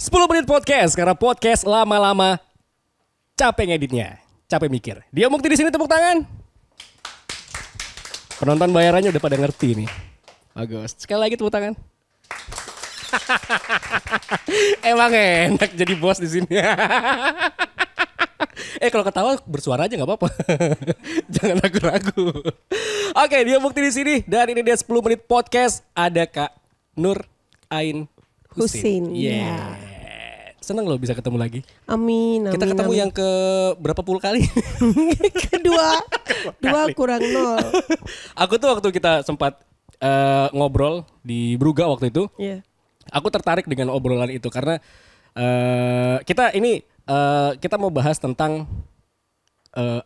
10 menit podcast karena podcast lama-lama capek ngeditnya, capek mikir. Dia Mukti di sini, tepuk tangan. Penonton bayarannya udah pada ngerti nih. Bagus. Sekali lagi tepuk tangan. Emang enak jadi bos di sini. Kalau ketawa bersuara aja nggak apa-apa. Jangan ragu-ragu. Oke, Dia Mukti di sini dan ini dia 10 menit podcast. Ada Kak Nur Ain Husin. Ya. Seneng loh bisa ketemu lagi. Amin. Kita ketemu yang ke berapa puluh kali? Kedua. Dua kurang 0. Aku tuh waktu kita sempat ngobrol di Bruga waktu itu. Iya. Aku tertarik dengan obrolan itu karena kita mau bahas tentang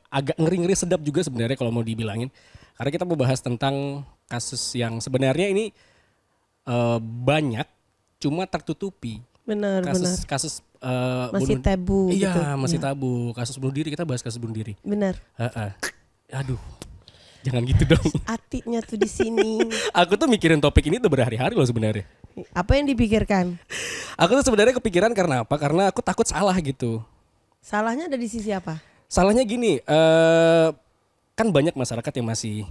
agak ngeri-ngeri sedap juga sebenarnya kalau mau dibilangin. Karena kita mau bahas tentang kasus yang sebenarnya ini banyak cuma tertutupi. Benar. Kasus Masih tabu Iya, gitu. masih tabu. Kasus bunuh diri, kita bahas kasus bunuh diri. Benar. Aduh. Jangan gitu dong. Hatinya tuh di sini. Aku tuh mikirin topik ini tuh berhari-hari loh sebenarnya. Apa yang dipikirkan? Aku tuh sebenarnya kepikiran karena apa? Karena aku takut salah gitu. Salahnya ada di sisi apa? Salahnya gini, kan banyak masyarakat yang masih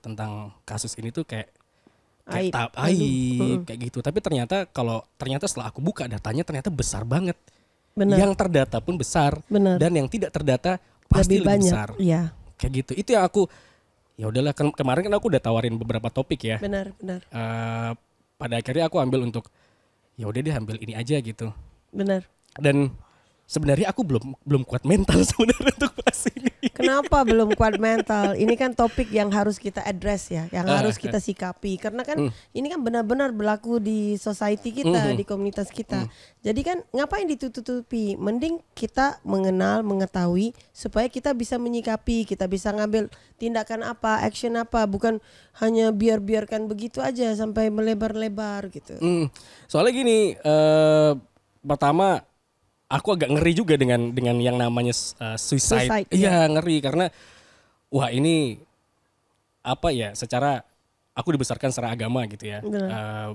tentang kasus ini tuh kayak Aib. kayak gitu. Tapi ternyata setelah aku buka datanya ternyata besar banget. Benar. Yang terdata pun besar. Benar. Dan yang tidak terdata pasti lebih banyak. besar. Iya. Kayak gitu. Itu yang aku ya udahlah kemarin kan aku udah tawarin beberapa topik ya. Benar. Pada akhirnya aku ambil untuk ya udah deh ambil ini aja gitu. Benar. Dan sebenarnya aku belum kuat mental sebenarnya untuk bahas ini. Kenapa belum kuat mental? Ini kan topik yang harus kita address ya, yang harus kita sikapi. Karena kan ini kan benar-benar berlaku di society kita, di komunitas kita. Jadi kan ngapain ditutupi? Mending kita mengenal, mengetahui supaya kita bisa menyikapi, kita bisa ngambil tindakan apa, action apa, bukan hanya biarkan begitu aja sampai melebar-lebar gitu. Soalnya gini, pertama aku agak ngeri juga dengan yang namanya suicide. Iya, ngeri karena wah ini apa ya, secara aku dibesarkan secara agama gitu ya.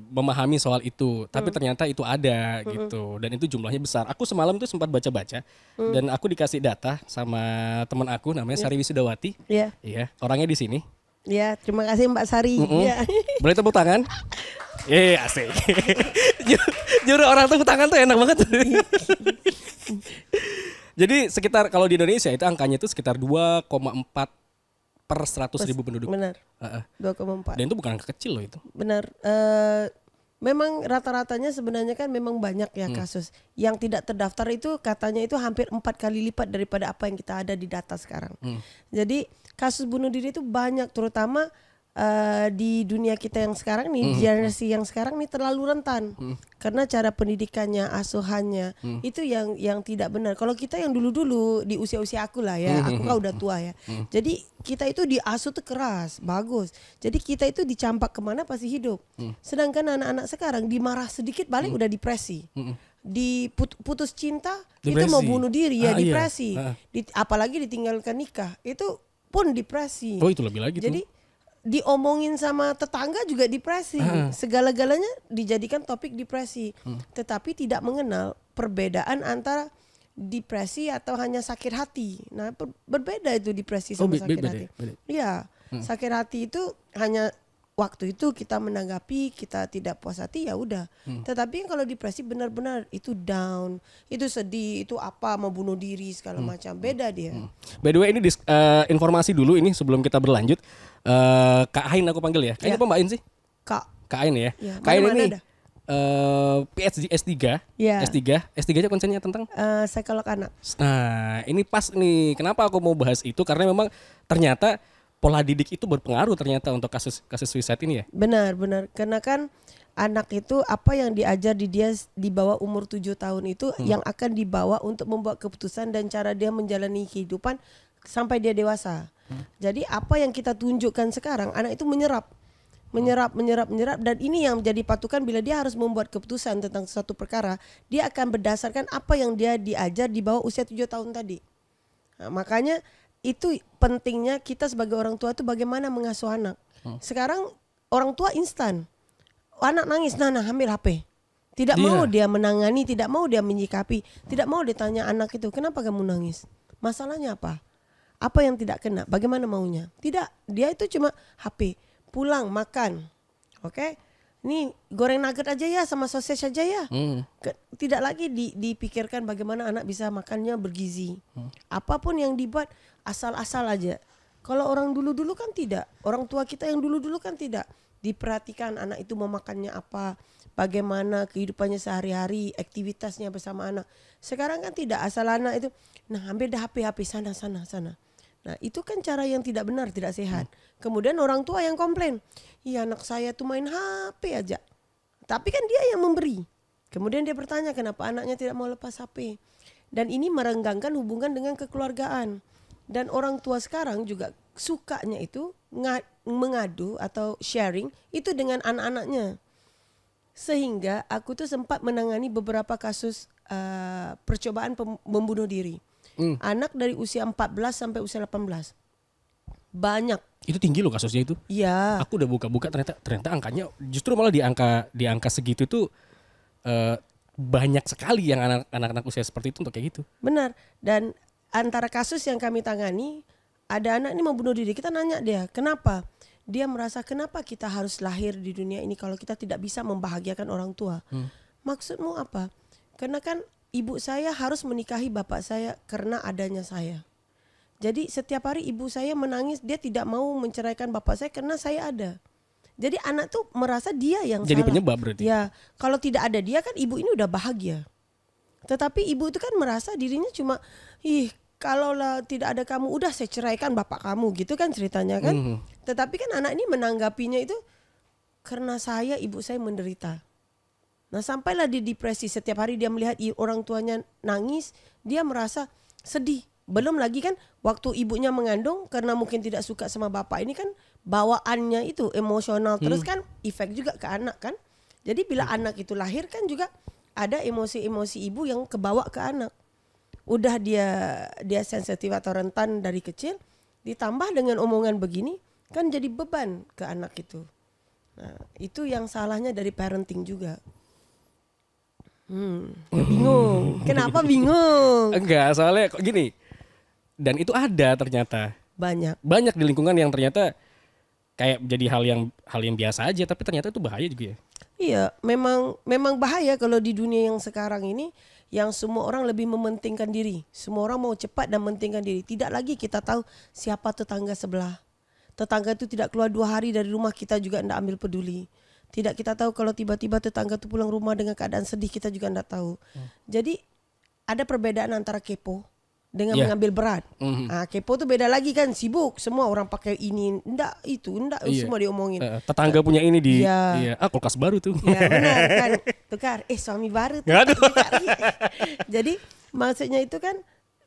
Memahami soal itu, tapi ternyata itu ada gitu dan itu jumlahnya besar. Aku semalam tuh sempat baca-baca dan aku dikasih data sama teman aku namanya Sari Wisudawati. Iya. Iya, orangnya di sini. Ya, terima kasih Mbak Sari. Ya. Boleh tepuk tangan? Asik. Juru orang tepuk tangan tuh enak banget. Jadi sekitar kalau di Indonesia itu angkanya itu sekitar 2,4 per 100.000 penduduk. Benar. 2,4. Dan itu bukan angka kecil loh itu. Benar. Memang rata-ratanya sebenarnya kan memang banyak ya kasus. Yang tidak terdaftar itu katanya itu hampir 4 kali lipat daripada apa yang kita ada di data sekarang. Jadi kasus bunuh diri itu banyak, terutama di dunia kita yang sekarang nih, generasi yang sekarang nih terlalu rentan. Karena cara pendidikannya, asuhannya itu yang tidak benar. Kalau kita yang dulu-dulu di usia-usia aku lah ya, aku kan udah tua ya. Jadi kita itu diasuh tuh keras, bagus. Jadi kita itu dicampak kemana pasti hidup. Sedangkan anak-anak sekarang dimarah sedikit balik udah depresi. Putus cinta depresi. Itu mau bunuh diri ya, depresi. Iya. Apalagi ditinggalkan nikah itu pun depresi. Oh, itu lebih lagi. Jadi diomongin sama tetangga juga depresi. Segala-galanya dijadikan topik depresi. Tetapi tidak mengenal perbedaan antara depresi atau hanya sakit hati. Nah, berbeda itu depresi sama sakit hati. Iya, sakit hati itu hanya waktu itu kita menanggapi, kita tidak puas hati ya udah. Tetapi kalau depresi benar-benar itu down, itu sedih, itu apa mau bunuh diri segala macam. Beda dia. By the way ini informasi dulu ini sebelum kita berlanjut. Kak Ain aku panggil ya. Kayaknya apa Mbak Ain sih? Kak Ain ya. Kak Ain ini PhD S3. Ya. S3 aja konsennya tentang psikolog anak. Nah, ini pas nih. Kenapa aku mau bahas itu? Karena memang ternyata pola didik itu berpengaruh ternyata untuk kasus suicide ini ya. Benar. Karena kan anak itu apa yang diajar dia di bawah umur 7 tahun itu yang akan dibawa untuk membuat keputusan dan cara dia menjalani kehidupan sampai dia dewasa. Jadi apa yang kita tunjukkan sekarang, anak itu menyerap dan ini yang menjadi patokan bila dia harus membuat keputusan tentang suatu perkara, dia akan berdasarkan apa yang dia diajar di bawah usia 7 tahun tadi. Nah, makanya itu pentingnya kita sebagai orang tua itu bagaimana mengasuh anak. Sekarang orang tua instan. Anak nangis, nah ambil HP. Tidak mau dia menangani, tidak mau dia menyikapi, tidak mau ditanya anak itu, kenapa kamu nangis? Masalahnya apa? Apa yang tidak kena? Bagaimana maunya? Tidak, dia itu cuma HP, pulang makan. Oke? Ini goreng nugget aja ya sama sosis aja ya. Tidak lagi dipikirkan bagaimana anak bisa makannya bergizi. Apapun yang dibuat asal-asal aja. Kalau orang dulu-dulu kan tidak. Orang tua kita yang dulu-dulu kan tidak. Diperhatikan anak itu mau makannya apa, bagaimana kehidupannya sehari-hari, aktivitasnya bersama anak. Sekarang kan tidak, asal anak itu, nah ambil dah HP sana. Nah itu kan cara yang tidak benar, tidak sehat. Kemudian orang tua yang komplain, iya anak saya tuh main HP aja. Tapi kan dia yang memberi. Kemudian dia bertanya kenapa anaknya tidak mau lepas HP. Dan ini merenggangkan hubungan dengan kekeluargaan. Dan orang tua sekarang juga sukanya itu mengadu atau sharing itu dengan anak-anaknya. Sehingga aku tuh sempat menangani beberapa kasus percobaan membunuh diri. Anak dari usia 14 sampai usia 18. Banyak. Itu tinggi loh kasusnya itu. Iya. Aku udah buka-buka ternyata angkanya justru malah di angka segitu tuh banyak sekali yang anak-anak usia seperti itu untuk kayak gitu. Benar. Dan antara kasus yang kami tangani, ada anak ini mau bunuh diri. Kita nanya dia, kenapa? Dia merasa kenapa kita harus lahir di dunia ini kalau kita tidak bisa membahagiakan orang tua. Maksudmu apa? Karena kan ibu saya harus menikahi bapak saya karena adanya saya. Jadi setiap hari ibu saya menangis, dia tidak mau menceraikan bapak saya karena saya ada. Jadi anak tuh merasa dia yang jadi salah. Penyebab berarti. Ya, kalau tidak ada dia kan ibu ini udah bahagia. Tetapi ibu itu kan merasa dirinya cuma, kalau tidak ada kamu udah saya ceraikan bapak kamu gitu kan ceritanya kan. Tetapi kan anak ini menanggapinya itu karena ibu saya menderita. Nah sampailah dia depresi, setiap hari dia melihat orang tuanya nangis, dia merasa sedih. Belum lagi kan waktu ibunya mengandung karena mungkin tidak suka sama bapak ini kan bawaannya itu emosional terus kan efek juga ke anak kan. Jadi bila anak itu lahir kan juga ada emosi-emosi ibu yang kebawa ke anak. Udah dia sensitif atau rentan dari kecil, ditambah dengan omongan begini kan jadi beban ke anak itu. Nah, itu yang salahnya dari parenting juga. Bingung. Kenapa bingung? Enggak, soalnya kok gini. Dan itu ada ternyata. Banyak di lingkungan yang ternyata kayak jadi hal yang biasa aja, tapi ternyata itu bahaya juga ya. Iya, memang bahaya kalau di dunia yang sekarang ini yang semua orang lebih mementingkan diri. Semua orang mau cepat dan mementingkan diri. Tidak lagi kita tahu siapa tetangga sebelah. Tetangga itu tidak keluar 2 hari dari rumah, kita juga tidak ambil peduli. Tidak kita tahu kalau tiba-tiba tetangga itu pulang rumah dengan keadaan sedih, kita juga tidak tahu. Jadi ada perbedaan antara kepo dengan mengambil berat. Kepo tuh beda lagi kan, sibuk semua orang pakai ini, semua diomongin. Tetangga punya ini kulkas baru tuh. Ya benar kan, tukar, suami baru tuh. Jadi maksudnya itu kan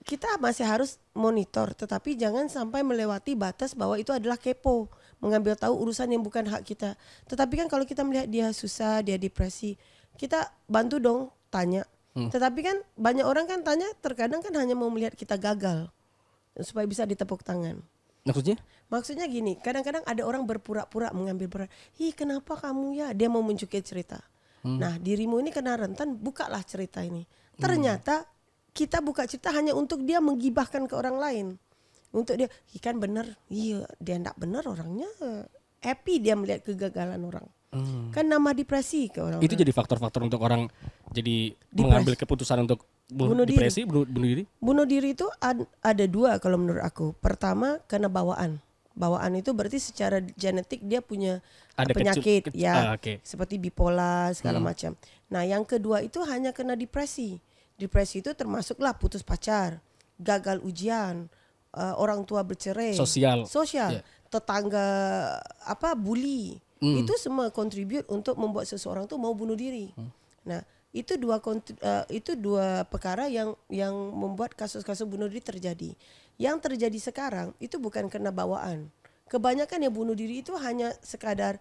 kita masih harus monitor, tetapi jangan sampai melewati batas bahwa itu adalah kepo, mengambil tahu urusan yang bukan hak kita. Tetapi kan kalau kita melihat dia susah, dia depresi, kita bantu dong, tanya. Tetapi kan banyak orang kan tanya terkadang kan hanya mau melihat kita gagal supaya bisa ditepuk tangan. Maksudnya gini, kadang-kadang ada orang berpura-pura mengambil berat. Kenapa kamu ya? Dia mau mencukit cerita. Nah dirimu ini kena rentan, bukalah cerita ini. Ternyata kita buka cerita hanya untuk dia menggibahkan ke orang lain. Untuk dia, kan benar, dia enggak benar orangnya. Happy dia melihat kegagalan orang. Kan nama depresi ke orang. Itu jadi faktor-faktor untuk orang jadi mengambil keputusan untuk bunuh diri. Bunuh diri itu ada 2 kalau menurut aku. Pertama karena bawaan. Bawaan itu berarti secara genetik dia punya penyakit seperti bipolar segala macam. Nah, yang kedua itu hanya karena depresi. Depresi itu termasuklah putus pacar, gagal ujian, orang tua bercerai, sosial, tetangga bully. Itu semua contribute untuk membuat seseorang tuh mau bunuh diri. Nah, itu dua perkara yang membuat kasus-kasus bunuh diri terjadi. Yang terjadi sekarang itu bukan karena bawaan. Kebanyakan yang bunuh diri itu hanya sekadar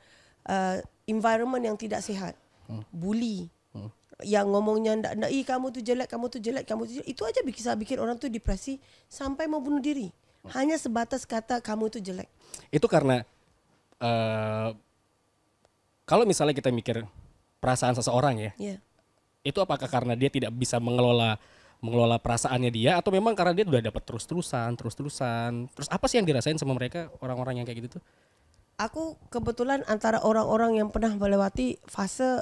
environment yang tidak sehat, bully. Yang ngomongnya ndak, kamu tuh jelek, itu aja bisa bikin orang tuh depresi sampai mau bunuh diri. Hanya sebatas kata kamu tuh jelek. Itu karena kalau misalnya kita mikir perasaan seseorang ya, Itu apakah karena dia tidak bisa mengelola perasaannya dia, atau memang karena dia udah dapat terus-terusan. Terus apa sih yang dirasain sama mereka orang-orang yang kayak gitu tuh? Aku kebetulan antara orang-orang yang pernah melewati fase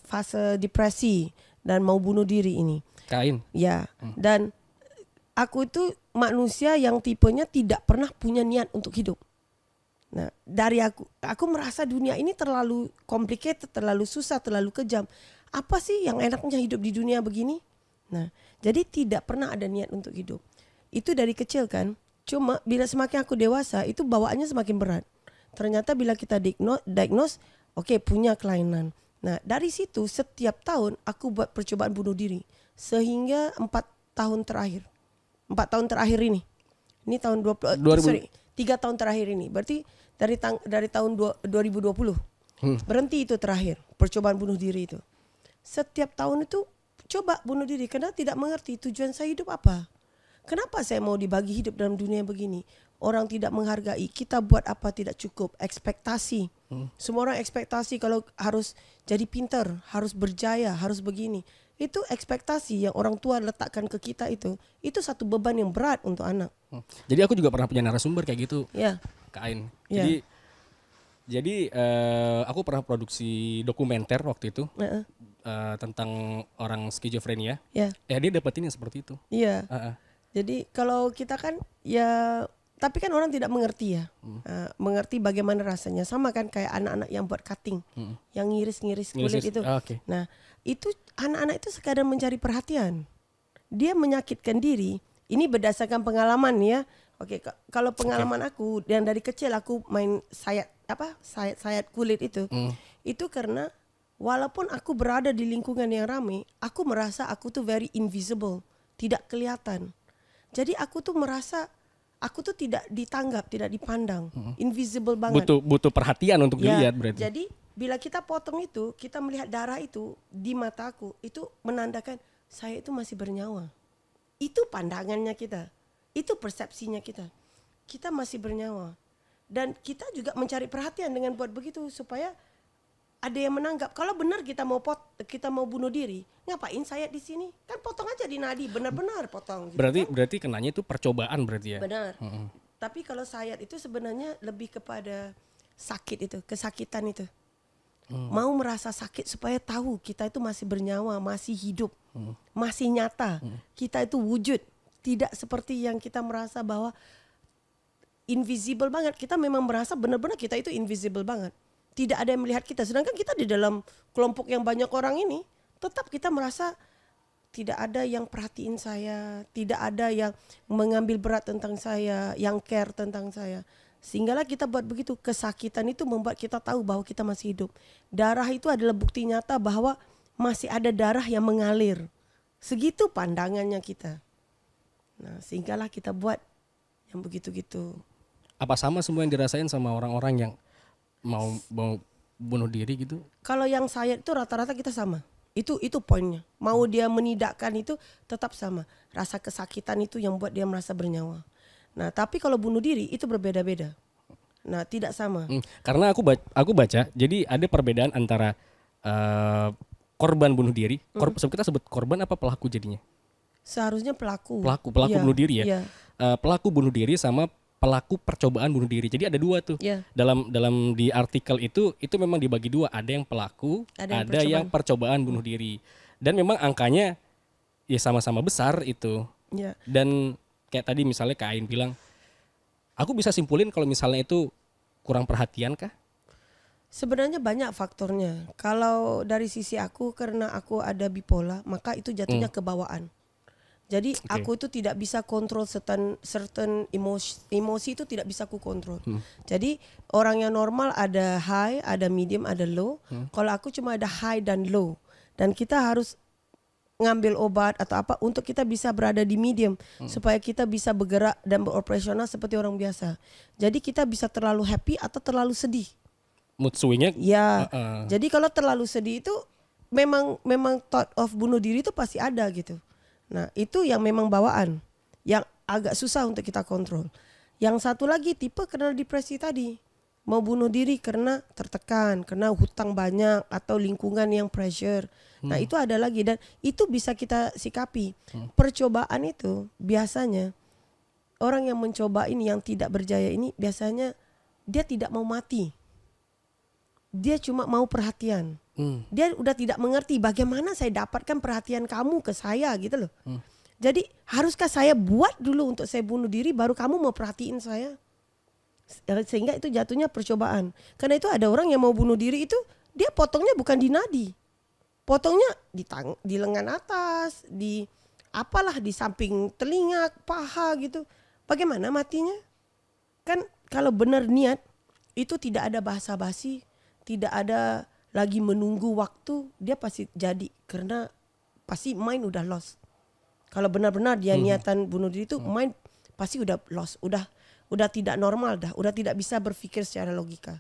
fase depresi dan mau bunuh diri ini. Kain. Ya, dan aku itu manusia yang tipenya tidak pernah punya niat untuk hidup. Nah, dari aku merasa dunia ini terlalu complicated, terlalu susah, terlalu kejam. Apa sih yang enaknya hidup di dunia begini? Nah, jadi tidak pernah ada niat untuk hidup. Itu dari kecil kan. Cuma bila semakin aku dewasa, itu bawaannya semakin berat. Ternyata bila kita diagnose, oke, punya kelainan. Nah, dari situ setiap tahun aku buat percobaan bunuh diri. Sehingga 4 tahun terakhir. 4 tahun terakhir ini. Ini tahun 3 tahun terakhir ini. Berarti dari tahun 2020. Berhenti itu terakhir, percobaan bunuh diri itu. Setiap tahun itu coba bunuh diri karena tidak mengerti tujuan saya hidup apa. Kenapa saya mau dibagi hidup dalam dunia begini? Orang tidak menghargai, kita buat apa tidak cukup, ekspektasi. Semua orang ekspektasi kalau harus jadi pintar, harus berjaya, harus begini. Itu ekspektasi yang orang tua letakkan ke kita itu satu beban yang berat untuk anak. Jadi aku juga pernah punya narasumber kayak gitu, Ya. Kak Ain. Ya. Jadi aku pernah produksi dokumenter waktu itu tentang orang skizofrenia. Ya. Dia dapetinnya seperti itu. Iya. Jadi kalau kita kan ya, tapi kan orang tidak mengerti ya, mengerti bagaimana rasanya. Sama kan kayak anak-anak yang buat cutting, yang ngiris-ngiris kulit itu. Okay. Nah itu anak-anak itu sekadar mencari perhatian. Dia menyakitkan diri. Ini berdasarkan pengalaman ya. Oke, kalau pengalaman aku yang dari kecil aku main sayat kulit itu karena walaupun aku berada di lingkungan yang ramai, aku merasa aku tuh very invisible, tidak kelihatan. Jadi aku tuh merasa aku tuh tidak ditanggap, tidak dipandang, invisible banget. Butuh perhatian untuk dilihat berarti. Jadi bila kita potong itu, kita melihat darah itu di mataku, itu menandakan saya itu masih bernyawa. Itu pandangannya kita, itu persepsinya kita. Kita masih bernyawa. Dan kita juga mencari perhatian dengan buat begitu supaya ada yang menanggap. Kalau benar kita mau bunuh diri, ngapain sayat di sini? Kan potong aja di nadi, benar-benar potong. Gitu, berarti kenanya itu percobaan berarti ya. Benar. Tapi kalau sayat itu sebenarnya lebih kepada sakit itu, kesakitan itu. Mau merasa sakit supaya tahu kita itu masih bernyawa, masih hidup, masih nyata. Kita itu wujud, tidak seperti yang kita merasa bahwa invisible banget. Kita memang merasa benar-benar kita itu invisible banget. Tidak ada yang melihat kita. Sedangkan kita di dalam kelompok yang banyak orang ini, tetap kita merasa tidak ada yang perhatiin saya, tidak ada yang mengambil berat tentang saya, yang care tentang saya. Sehinggalah kita buat begitu. Kesakitan itu membuat kita tahu bahwa kita masih hidup. Darah itu adalah bukti nyata bahwa masih ada darah yang mengalir. Segitu pandangannya kita. Nah, sehinggalah kita buat yang begitu-gitu. Apa sama semua yang dirasain sama orang-orang yang mau bunuh diri gitu? Kalau yang saya itu rata-rata kita sama. Itu poinnya. Mau dia menidakkan itu tetap sama. Rasa kesakitan itu yang buat dia merasa bernyawa. Nah, tapi kalau bunuh diri itu berbeda-beda. Nah, tidak sama. Karena aku baca, jadi ada perbedaan antara korban bunuh diri. Kita sebut korban apa pelaku jadinya? Seharusnya pelaku ya, bunuh diri ya. Ya. Pelaku bunuh diri sama pelaku percobaan bunuh diri. Jadi ada dua tuh. Yeah. Dalam di artikel itu memang dibagi dua. Ada yang pelaku, ada yang percobaan bunuh diri. Dan memang angkanya ya sama-sama besar itu. Yeah. Dan kayak tadi misalnya Kak Ain bilang, aku bisa simpulin kalau misalnya itu kurang perhatian kah? Sebenarnya banyak faktornya. Kalau dari sisi aku, karena aku ada bipolar, maka itu jatuhnya kebawaan. Jadi aku itu tidak bisa kontrol certain emosi itu tidak bisa aku kontrol. Jadi orang yang normal ada high, ada medium, ada low. Kalau aku cuma ada high dan low. Dan kita harus ngambil obat atau apa untuk kita bisa berada di medium supaya kita bisa bergerak dan beroperasional seperti orang biasa. Jadi kita bisa terlalu happy atau terlalu sedih. Mood swingnya? Ya. Jadi kalau terlalu sedih itu memang thought of bunuh diri itu pasti ada gitu. Nah, itu yang memang bawaan, yang agak susah untuk kita kontrol. Yang satu lagi tipe kena depresi tadi. mau bunuh diri karena tertekan, karena hutang banyak atau lingkungan yang pressure. Nah itu ada lagi dan itu bisa kita sikapi. Percobaan itu biasanya orang yang mencoba ini yang tidak berjaya ini biasanya dia tidak mau mati. Dia cuma mau perhatian. Dia udah tidak mengerti bagaimana saya dapatkan perhatian kamu ke saya gitu loh. Jadi haruskah saya buat dulu untuk saya bunuh diri baru kamu mau perhatiin saya? Sehingga itu jatuhnya percobaan. Karena itu ada orang yang mau bunuh diri itu dia potongnya bukan di nadi. Potongnya di lengan atas, di apalah di samping telinga, paha gitu. Bagaimana matinya? Kan kalau benar niat itu tidak ada basa-basi, tidak ada lagi menunggu waktu, dia pasti jadi karena pasti mind udah lost. Kalau benar-benar dia niatan bunuh diri itu mind pasti udah lost, udah tidak normal dah, udah tidak bisa berpikir secara logika.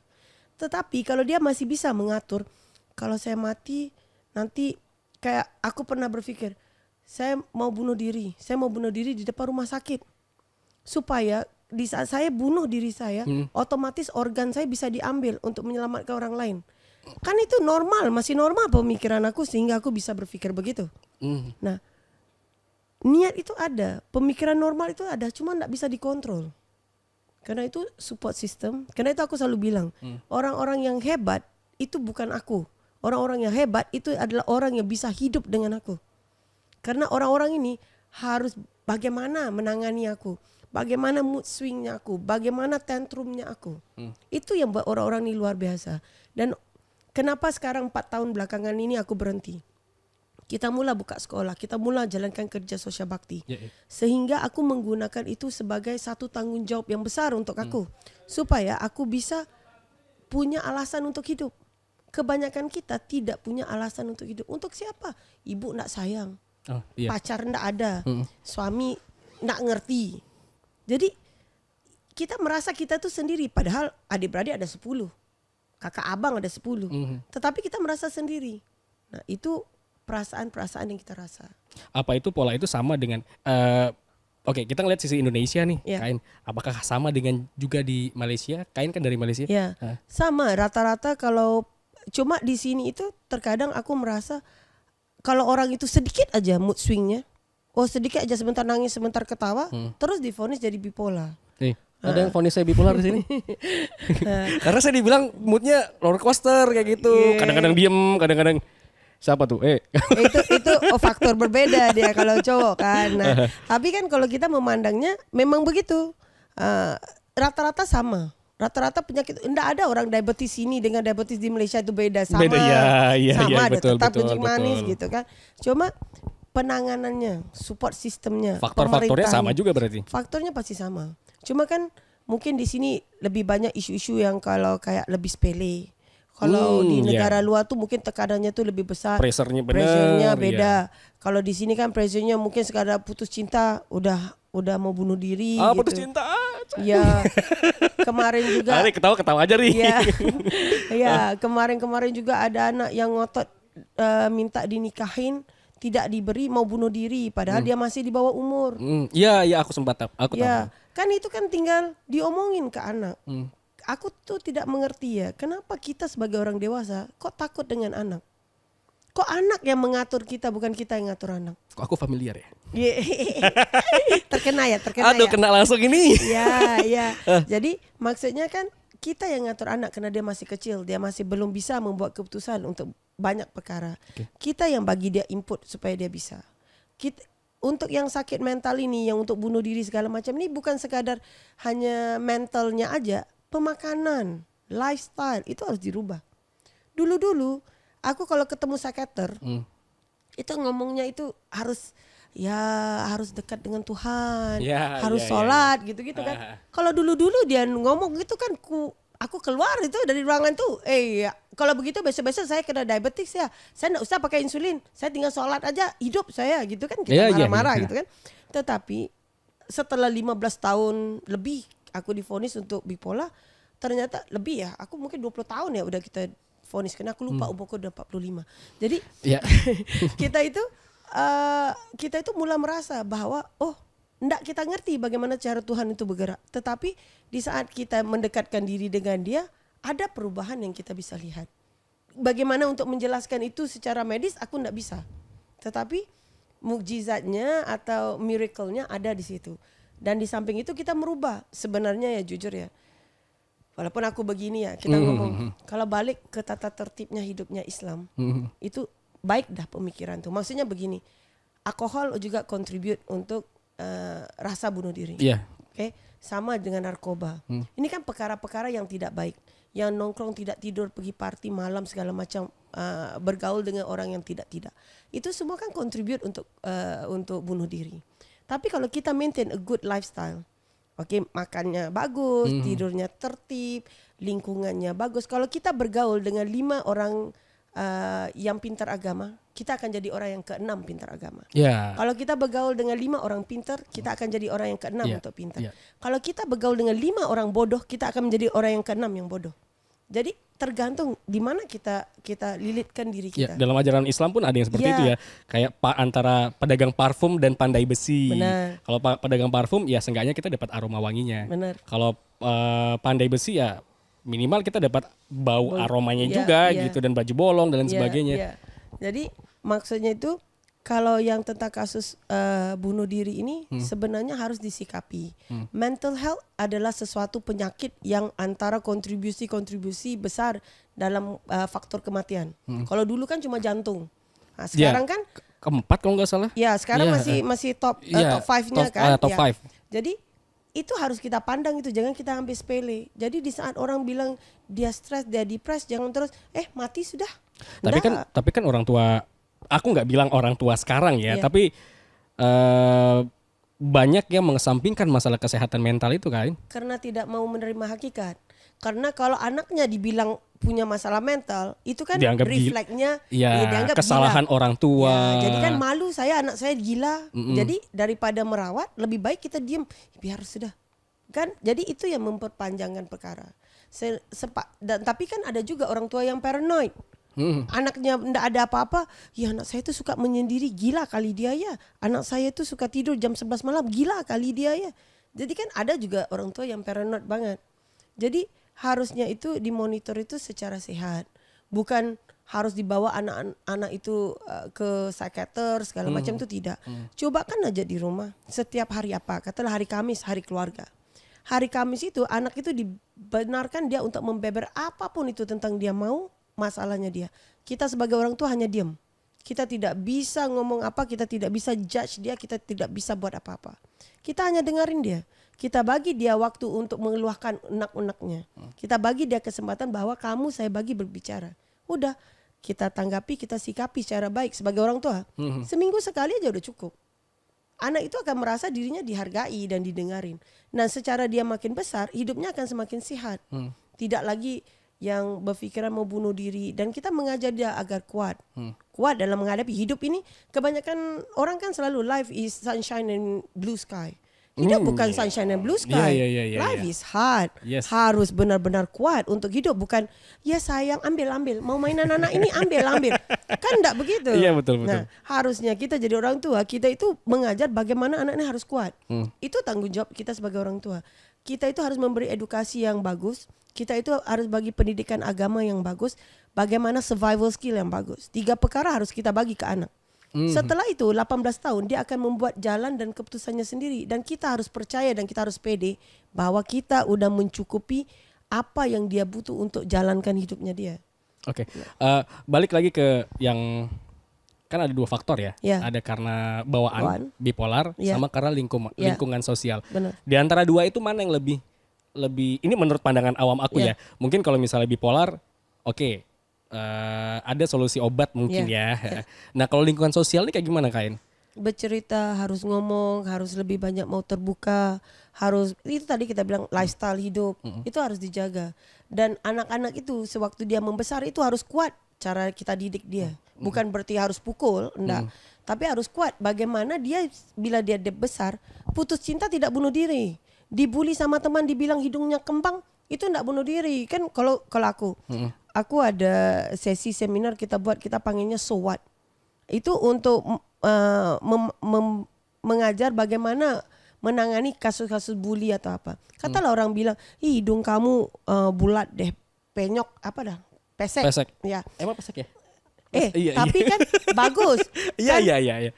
Tetapi kalau dia masih bisa mengatur, kalau saya mati nanti kayak aku pernah berpikir, saya mau bunuh diri di depan rumah sakit supaya di saat saya bunuh diri saya, otomatis organ saya bisa diambil untuk menyelamatkan orang lain. Kan itu normal, masih normal pemikiran aku sehingga aku bisa berpikir begitu. Nah, niat itu ada, pemikiran normal itu ada, cuma tidak bisa dikontrol. Karena itu support system. Karena itu aku selalu bilang, orang-orang yang hebat itu bukan aku. Orang-orang yang hebat itu adalah orang yang bisa hidup dengan aku. Karena orang-orang ini harus bagaimana menangani aku, bagaimana mood swingnya aku, bagaimana tantrumnya aku. Itu yang buat orang-orang ini luar biasa. Dan kenapa sekarang 4 tahun belakangan ini aku berhenti? Kita mula buka sekolah, kita mula jalankan kerja sosial bakti. Sehingga aku menggunakan itu sebagai satu tanggung jawab yang besar untuk aku. Supaya aku bisa punya alasan untuk hidup. Kebanyakan kita tidak punya alasan untuk hidup. Untuk siapa? Ibu nak sayang. Pacar ndak ada. Suami ndak ngerti. Jadi kita merasa kita tuh sendiri. Padahal adik-beradik ada 10. Kakak abang ada 10. Tetapi kita merasa sendiri. Nah itu perasaan-perasaan yang kita rasa. Apa itu pola itu sama dengan oke, kita ngeliat sisi Indonesia nih, Kain. Apakah sama dengan juga di Malaysia? Kain kan dari Malaysia? Ya, sama. Rata-rata kalau cuma di sini itu terkadang aku merasa kalau orang itu sedikit aja mood swingnya, sedikit aja sebentar nangis, sebentar ketawa, terus divonis jadi bipolar. Ada yang vonis saya bipolar di sini. Karena saya dibilang moodnya roller coaster kayak gitu. Kadang-kadang diem, kadang-kadang siapa tuh? Itu faktor berbeda dia kalau cowok kan. Nah, tapi kan kalau kita memandangnya memang begitu. Rata-rata sama. Rata-rata penyakit, enggak ada orang diabetes ini dengan diabetes di Malaysia itu beda. Sama, sama ada betul, tetap betul, kencing manis betul. gitu kan. Cuma penanganannya, support sistemnya, faktor-faktornya sama juga berarti. Faktornya pasti sama. Cuma kan mungkin di sini lebih banyak isu-isu yang kalau kayak lebih sepele. Kalau di negara luar tuh mungkin tekanannya tuh lebih besar. Pressure-nya beda. Kalau di sini kan pressure-nya mungkin sekadar putus cinta udah mau bunuh diri gitu. Putus cinta. Ya. Kemarin juga. Ketawa aja nih. Ya, kemarin juga ada anak yang ngotot minta dinikahin, tidak diberi, mau bunuh diri padahal dia masih di bawah umur. Iya, aku sempat tahu. Kan itu kan tinggal diomongin ke anak. Aku tuh tidak mengerti ya, kenapa kita sebagai orang dewasa kok takut dengan anak? Kok anak yang mengatur kita, bukan kita yang ngatur anak? Kok aku familiar ya? Terkena ya. Aduh, kena langsung ini. Ya. Jadi maksudnya kan kita yang ngatur anak karena dia masih kecil, dia masih belum bisa membuat keputusan untuk banyak perkara. Kita yang bagi dia input supaya dia bisa. Untuk yang sakit mental ini, yang untuk bunuh diri segala macam ini bukan sekadar hanya mentalnya aja. Pemakanan, lifestyle itu harus dirubah. Dulu aku kalau ketemu psikiater itu ngomongnya itu harus dekat dengan Tuhan, harus sholat gitu kan. Kalau dulu dia ngomong gitu kan, aku keluar itu dari ruangan tuh, kalau begitu besok-besok saya kena diabetes ya, saya nggak usah pakai insulin, saya tinggal sholat aja hidup saya gitu kan, kita marah-marah gitu kan. Tetapi setelah 15 tahun lebih aku divonis untuk bipolar, ternyata lebih ya, aku mungkin 20 tahun ya udah kita vonis, karena aku lupa umurku udah 45. Jadi kita itu mulai merasa bahwa enggak kita ngerti bagaimana cara Tuhan itu bergerak. Tetapi di saat kita mendekatkan diri dengan dia, ada perubahan yang kita bisa lihat. Bagaimana untuk menjelaskan itu secara medis aku enggak bisa. Tetapi mukjizatnya atau miracle-nya ada di situ. Dan di samping itu kita merubah. Sebenarnya ya jujur ya. Walaupun aku begini ya, kita ngomong kalau balik ke tata tertibnya hidupnya Islam, itu baik dah pemikiran tuh. Maksudnya begini, alkohol juga contribute untuk rasa bunuh diri. Yeah. Oke, sama dengan narkoba. Ini kan perkara-perkara yang tidak baik. Yang nongkrong tidak tidur, pergi party malam segala macam, bergaul dengan orang yang tidak. Itu semua kan contribute untuk bunuh diri. Tapi kalau kita maintain a good lifestyle, oke, makannya bagus, tidurnya tertib, lingkungannya bagus. Kalau kita bergaul dengan 5 orang yang pintar agama, kita akan jadi orang yang ke-6 pintar agama. Kalau kita bergaul dengan 5 orang pintar, kita akan jadi orang yang ke-6 untuk pintar. Kalau kita bergaul dengan 5 orang bodoh, kita akan menjadi orang yang ke-6 yang bodoh. Jadi tergantung di mana kita lilitkan diri kita. Dalam ajaran Islam pun ada yang seperti itu ya. Kayak antara pedagang parfum dan pandai besi. Kalau pedagang parfum ya seenggaknya kita dapat aroma wanginya. Kalau pandai besi ya minimal kita dapat bau aromanya juga gitu, dan baju bolong dan lain sebagainya. Jadi maksudnya itu kalau yang tentang kasus bunuh diri ini sebenarnya harus disikapi. Mental health adalah sesuatu penyakit yang antara kontribusi besar dalam faktor kematian. Kalau dulu kan cuma jantung. Nah, sekarang kan keempat kalau nggak salah. Ya, sekarang masih top 5-nya kan. Top 5. Jadi itu harus kita pandang itu, jangan kita ambil sepele. Jadi di saat orang bilang dia stres, dia depres, jangan terus mati sudah. Tapi kan orang tua, aku nggak bilang orang tua sekarang ya, tapi banyak yang mengesampingkan masalah kesehatan mental itu kan. Karena tidak mau menerima hakikat. Karena kalau anaknya dibilang punya masalah mental, itu kan refleksnya dianggap kesalahan gila. Orang tua. Jadi kan malu anak saya gila. Jadi daripada merawat, lebih baik kita diam, biar sudah. Kan? Jadi itu yang memperpanjangkan perkara. Tapi kan ada juga orang tua yang paranoid. Anaknya enggak ada apa-apa, ya anak saya itu suka menyendiri, gila kali dia ya. Anak saya itu suka tidur jam 11 malam, gila kali dia ya. Jadi kan ada juga orang tua yang paranoid banget. Jadi harusnya itu dimonitor itu secara sehat. Bukan harus dibawa anak-anak itu ke psikiater segala macam, itu tidak. Coba kan aja di rumah setiap hari apa, katalah hari Kamis, hari keluarga. Hari Kamis itu anak itu dibenarkan dia untuk membeber apapun itu tentang dia mau, masalahnya dia. Kita sebagai orang tua hanya diam. Kita tidak bisa ngomong apa, kita tidak bisa judge dia, kita tidak bisa buat apa-apa. Kita hanya dengerin dia. Kita bagi dia waktu untuk mengeluahkan unek-uneknya. Kita bagi dia kesempatan bahwa kamu saya bagi berbicara. Udah, kita tanggapi, kita sikapi secara baik sebagai orang tua. Seminggu sekali aja udah cukup. Anak itu akan merasa dirinya dihargai dan didengarin. Nah, secara dia makin besar, hidupnya akan semakin sehat. Tidak lagi yang berpikiran mau bunuh diri, dan kita mengajar dia agar kuat. Kuat dalam menghadapi hidup ini. Kebanyakan orang kan selalu life is sunshine and blue sky. Hidup bukan sunshine and blue sky. Life is hard. Harus benar-benar kuat untuk hidup. Bukan ya sayang ambil. Mau mainan anak ini ambil. Kan enggak begitu. Iya betul. Nah, harusnya kita jadi orang tua, kita itu mengajar bagaimana anaknya harus kuat. Itu tanggung jawab kita sebagai orang tua. Kita itu harus memberi edukasi yang bagus. Kita itu harus bagi pendidikan agama yang bagus. Bagaimana survival skill yang bagus. 3 perkara harus kita bagi ke anak. Setelah itu 18 tahun dia akan membuat jalan dan keputusannya sendiri. Dan kita harus percaya dan kita harus pede bahwa kita udah mencukupi apa yang dia butuh untuk jalankan hidupnya dia. Oke. Balik lagi ke yang kan ada 2 faktor ya. Ada karena bawaan bipolar sama karena lingkungan sosial. Benar. Di antara 2 itu mana yang lebih ini menurut pandangan awam aku ya. Mungkin kalau misalnya bipolar oke. Ada solusi obat mungkin ya. Nah kalau lingkungan sosial ini kayak gimana Kain? Bercerita, harus ngomong, harus lebih banyak mau terbuka, harus itu tadi kita bilang lifestyle hidup itu harus dijaga. Dan anak-anak itu sewaktu dia membesar itu harus kuat cara kita didik dia. Bukan berarti harus pukul, enggak. Tapi harus kuat. Bagaimana dia bila dia besar putus cinta tidak bunuh diri. Dibully sama teman dibilang hidungnya kembang itu enggak bunuh diri. Kan kalau aku ada sesi seminar kita panggilnya So What. Itu untuk mengajar bagaimana menangani kasus-kasus bully atau apa. Katalah orang bilang, hidung kamu bulat deh, penyok apa dah? Pesek. Pesek. Ya. Emang pesek ya? Tapi kan bagus. Iya, Kan iya.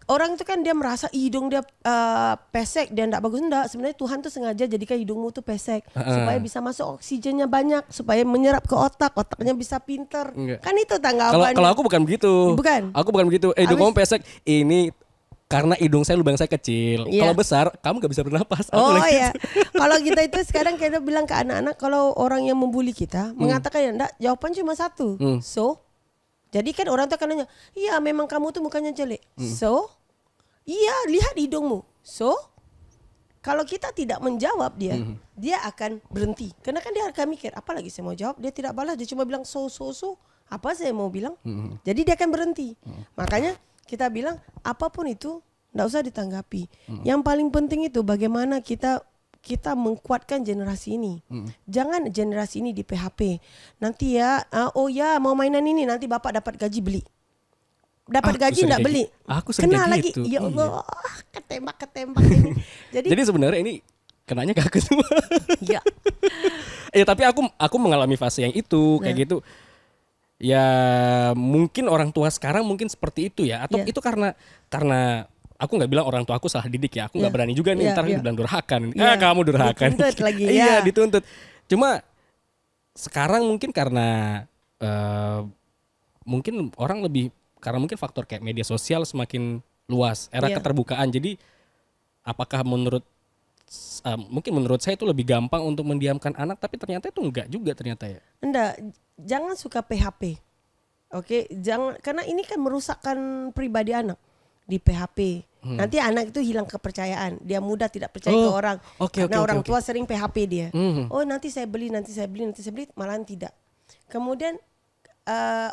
orang itu kan dia merasa hidung dia pesek, dia enggak bagus. Enggak, sebenarnya Tuhan tuh sengaja jadikan hidungmu tuh pesek supaya bisa masuk oksigennya banyak, supaya menyerap ke otak, otaknya bisa pinter. Kan itu tanggapan. Kalau aku bukan begitu. Bukan. Aku bukan begitu. Hidung kamu pesek ini karena hidung saya, lubang saya kecil. Iya. Kalau besar kamu gak bisa bernapas. Oh iya. Kalau kita itu sekarang kita bilang ke anak-anak, kalau orang yang membuli kita mengatakan ya enggak, jawaban cuma satu. So, jadi kan orang tuh akan nanya, iya memang kamu tuh mukanya jelek. So, iya lihat hidungmu. So, kalau kita tidak menjawab dia, dia akan berhenti. Karena kan dia akan mikir, apa lagi saya mau jawab? Dia tidak balas, dia cuma bilang so. Apa saya mau bilang? Jadi dia akan berhenti. Makanya kita bilang apapun itu enggak usah ditanggapi. Yang paling penting itu bagaimana kita mengkuatkan generasi ini. Jangan generasi ini di PHP. Nanti ya, oh ya mau mainan ini, nanti bapak dapat gaji beli. Dapat gaji enggak beli. Aku sering kena kayak lagi. gitu. Ya Allah, ketembak ini. Jadi sebenarnya ini kenanya ke aku semua. Ya. Tapi aku mengalami fase yang itu kayak gitu. Ya mungkin orang tua sekarang mungkin seperti itu ya, atau itu karena aku nggak bilang orang tua aku salah didik ya, aku nggak berani juga nih ntar dibilang durhaka. Kamu durhaka. Dituntut lagi. Iya dituntut. Cuma sekarang mungkin karena mungkin orang lebih, karena mungkin faktor kayak media sosial semakin luas, era keterbukaan. Jadi apakah menurut saya itu lebih gampang untuk mendiamkan anak, tapi ternyata itu enggak juga ternyata ya. Enggak, jangan suka PHP. Oke, jangan, karena ini kan merusakkan pribadi anak di PHP. Nanti anak itu hilang kepercayaan, dia mudah tidak percaya ke orang. Karena orang tua sering PHP dia. Oh nanti saya beli, malahan tidak. Kemudian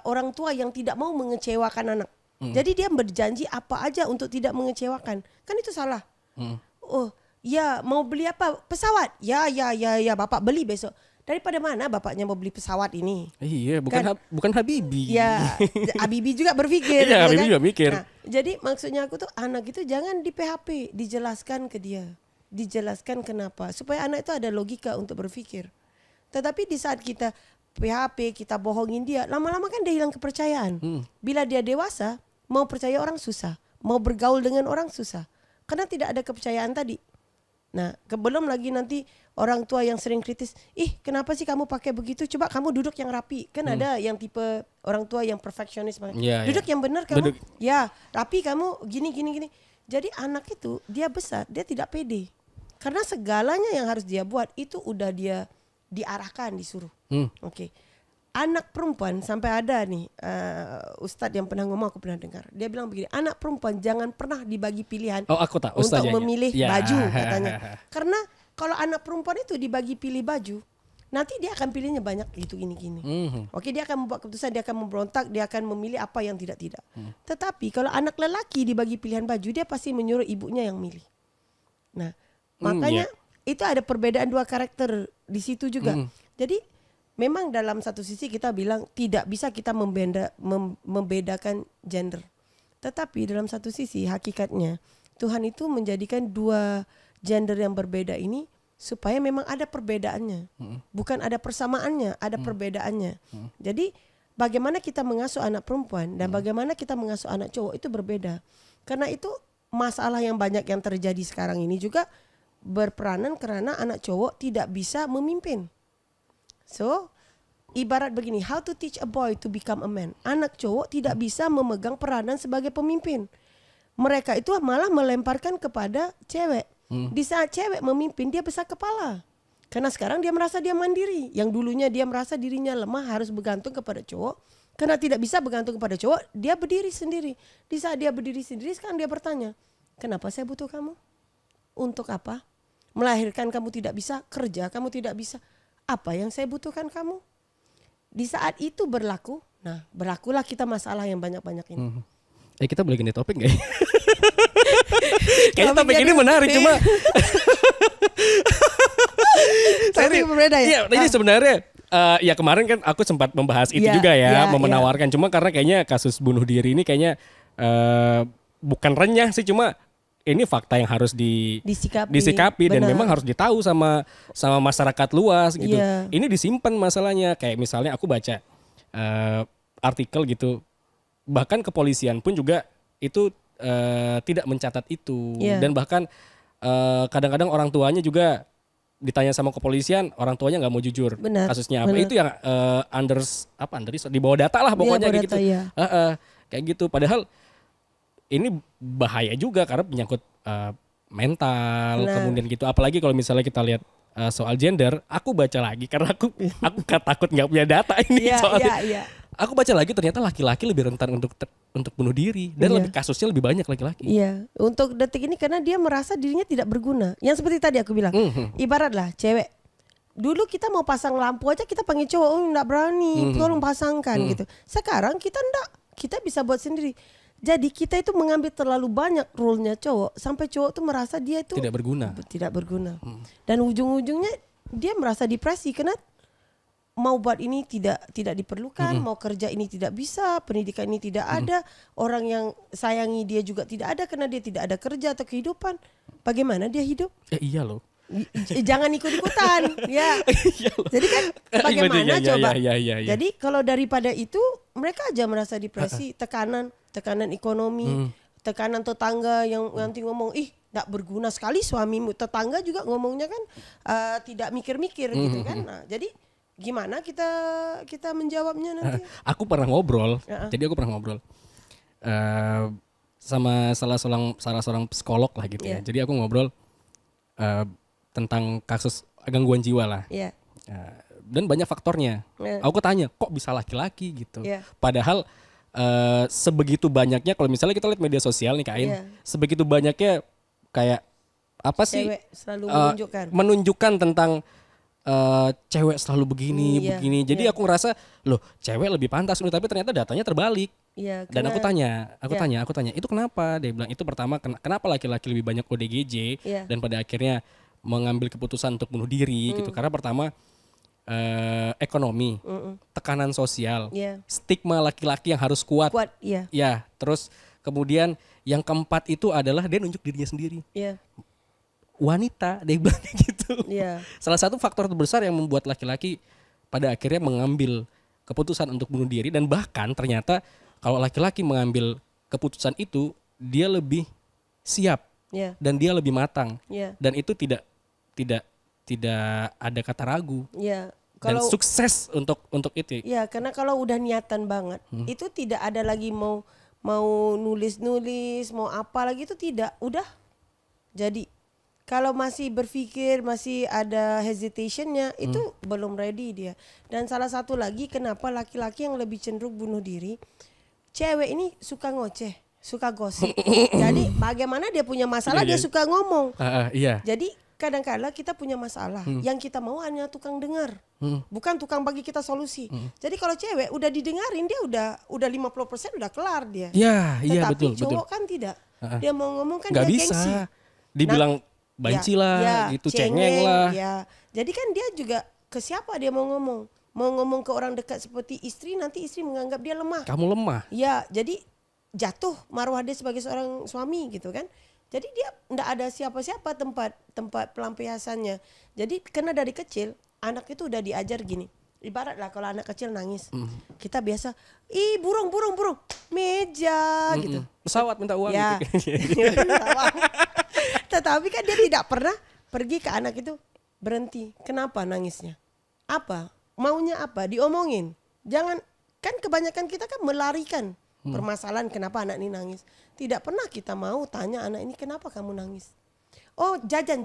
orang tua yang tidak mau mengecewakan anak. Jadi dia berjanji apa aja untuk tidak mengecewakan. Kan itu salah. Oh ya, mau beli apa? Pesawat. Ya, bapak beli besok. Daripada mana bapaknya mau beli pesawat ini? Iya, bukan Habibie. Ya, Habibie juga berpikir. Iya, Habibie juga mikir. Nah, jadi maksudnya aku tuh anak itu jangan di PHP, dijelaskan ke dia. Dijelaskan kenapa, supaya anak itu ada logika untuk berpikir. Tetapi di saat kita PHP, kita bohongin dia, lama-lama kan dia hilang kepercayaan. Bila dia dewasa, mau percaya orang susah, mau bergaul dengan orang susah. Karena tidak ada kepercayaan tadi. Nah, belum lagi nanti orang tua yang sering kritis, kenapa sih kamu pakai begitu? Coba kamu duduk yang rapi. Kan ada yang tipe orang tua yang perfeksionis. Duduk yang benar kamu. Ya, rapi kamu gini. Jadi anak itu dia besar, dia tidak pede. Karena segalanya yang harus dia buat itu udah dia diarahkan, disuruh. Oke. Anak perempuan, sampai ada nih ustadz yang pernah ngomong, aku pernah dengar. Dia bilang begini, anak perempuan jangan pernah dibagi pilihan untuk memilih baju katanya. Karena kalau anak perempuan itu dibagi pilih baju, nanti dia akan pilihnya banyak gitu gini. Oke, dia akan membuat keputusan, dia akan memberontak, dia akan memilih apa yang tidak. Tetapi kalau anak lelaki dibagi pilihan baju, dia pasti menyuruh ibunya yang milih. Nah, makanya itu ada perbedaan dua karakter di situ juga. Jadi memang dalam satu sisi kita bilang tidak bisa kita membedakan gender. Tetapi dalam satu sisi hakikatnya Tuhan itu menjadikan dua gender yang berbeda ini supaya memang ada perbedaannya. Bukan ada persamaannya, ada perbedaannya. Jadi bagaimana kita mengasuh anak perempuan dan bagaimana kita mengasuh anak cowok itu berbeda. Karena itu masalah yang banyak yang terjadi sekarang ini juga berperanan karena anak cowok tidak bisa memimpin. So, ibarat begini, how to teach a boy to become a man. Anak cowok tidak bisa memegang peranan sebagai pemimpin. Mereka itu malah melemparkan kepada cewek. Di saat cewek memimpin, dia besar kepala. Karena sekarang dia merasa dia mandiri. Yang dulunya dia merasa dirinya lemah, harus bergantung kepada cowok. Karena tidak bisa bergantung kepada cowok, dia berdiri sendiri. Di saat dia berdiri sendiri, sekarang dia bertanya, kenapa saya butuh kamu? Untuk apa? Melahirkan kamu tidak bisa, kerja kamu tidak bisa. Apa yang saya butuhkan kamu? Di saat itu berlaku, nah berlakulah kita masalah yang banyak-banyak ini. Kita boleh ganti topik gak ya? Kayaknya topik ini menarik, cuma topik berbeda ya? Iya, ini sebenarnya ya kemarin kan aku sempat membahas itu juga ya, menawarkan. Cuma karena kayaknya kasus bunuh diri ini kayaknya bukan renyah sih, cuma ini fakta yang harus disikapi dan memang harus ditahu sama masyarakat luas gitu. Iya. Ini disimpan masalahnya, kayak misalnya aku baca artikel gitu, bahkan kepolisian pun juga itu tidak mencatat itu. Iya. Dan bahkan kadang-kadang orang tuanya juga ditanya sama kepolisian, orang tuanya nggak mau jujur. Benar, Kasusnya apa? benar. Itu yang di bawah data lah pokoknya Iya, kayak gitu. data, iya. Kayak gitu. Padahal ini bahaya juga karena menyangkut mental, Nah. kemudian gitu. Apalagi kalau misalnya kita lihat soal gender, aku baca lagi karena aku takut nggak punya data ini Iya, soalnya. iya. Aku baca lagi ternyata laki-laki lebih rentan untuk bunuh diri dan Iya. kasusnya lebih banyak laki-laki. Iya, untuk detik ini karena dia merasa dirinya tidak berguna. Yang seperti tadi aku bilang, ibaratlah cewek. Dulu kita mau pasang lampu aja kita panggil cowok, oh enggak berani, tolong pasangkan gitu. Sekarang kita enggak, kita bisa buat sendiri. Jadi kita itu mengambil terlalu banyak role-nya cowok sampai cowok tuh merasa dia itu Tidak berguna. Dan ujung-ujungnya dia merasa depresi karena mau buat ini tidak diperlukan, mau kerja ini tidak bisa, pendidikan ini tidak ada, orang yang sayangi dia juga tidak ada karena dia tidak ada kerja atau kehidupan. Bagaimana dia hidup? Iya loh. Jangan ikut-ikutan, ya. Iya loh. Jadi kan bagaimana Iya, coba? iya. Jadi kalau daripada itu mereka aja merasa depresi, tekanan ekonomi, tekanan tetangga yang nanti ngomong, ih, nggak berguna sekali suamimu. Tetangga juga ngomongnya kan tidak mikir-mikir gitu kan. Nah, jadi gimana kita menjawabnya nanti? Aku pernah ngobrol. Jadi aku pernah ngobrol sama salah seorang psikolog lah gitu ya. Jadi aku ngobrol tentang kasus gangguan jiwa lah. Iya. Dan banyak faktornya. Aku tanya, kok bisa laki-laki gitu? Padahal sebegitu banyaknya, kalau misalnya kita lihat media sosial nih Kak Ain, sebegitu banyaknya kayak apa sih? Cewek selalu menunjukkan tentang cewek selalu begini. Jadi aku ngerasa, loh cewek lebih pantas, tapi ternyata datanya terbalik. Dan aku tanya, itu kenapa? Dia bilang itu pertama kenapa laki-laki lebih banyak ODGJ dan pada akhirnya mengambil keputusan untuk bunuh diri gitu. Karena pertama ekonomi, tekanan sosial, stigma laki-laki yang harus kuat. Ya, terus kemudian yang keempat itu adalah dia nunjuk dirinya sendiri. Wanita, dia bilang gitu. Salah satu faktor terbesar yang membuat laki-laki pada akhirnya mengambil keputusan untuk bunuh diri, dan bahkan ternyata kalau laki-laki mengambil keputusan itu dia lebih siap dan dia lebih matang dan itu tidak ada kata ragu. Dan sukses untuk itu. Karena kalau udah niatan banget, itu tidak ada lagi mau nulis, mau apa lagi itu tidak, udah. Jadi kalau masih berpikir, masih ada hesitationnya, itu belum ready dia. Dan salah satu lagi kenapa laki-laki yang lebih cenderung bunuh diri, cewek ini suka ngoceh, suka gosip. Jadi bagaimana dia punya masalah, dia suka ngomong. Jadi kadang-kala kita punya masalah, yang kita mau hanya tukang dengar, bukan tukang bagi kita solusi. Jadi kalau cewek udah didengarin, dia udah 50% udah kelar dia. Tetapi cowok kan tidak. Dia mau ngomong kan nggak dia bisa. gengsi. Dibilang banci lah, gitu, cengeng lah. Jadi kan dia juga ke siapa dia mau ngomong? Mau ngomong ke orang dekat seperti istri, nanti istri menganggap dia lemah. Kamu lemah. Jadi jatuh marwah dia sebagai seorang suami gitu kan. Jadi dia enggak ada siapa-siapa tempat pelampiasannya. Jadi karena dari kecil anak itu udah diajar gini. Ibaratlah kalau anak kecil nangis, kita biasa, ih burung, meja gitu. Pesawat minta uang. Gitu. Tetapi kan dia tidak pernah pergi ke anak itu, berhenti. Kenapa nangisnya? Apa? Maunya apa? Diomongin. Jangan, kan kebanyakan kita kan melarikan permasalahan kenapa anak ini nangis. Tidak pernah kita mau tanya anak ini kenapa kamu nangis. Oh jajan.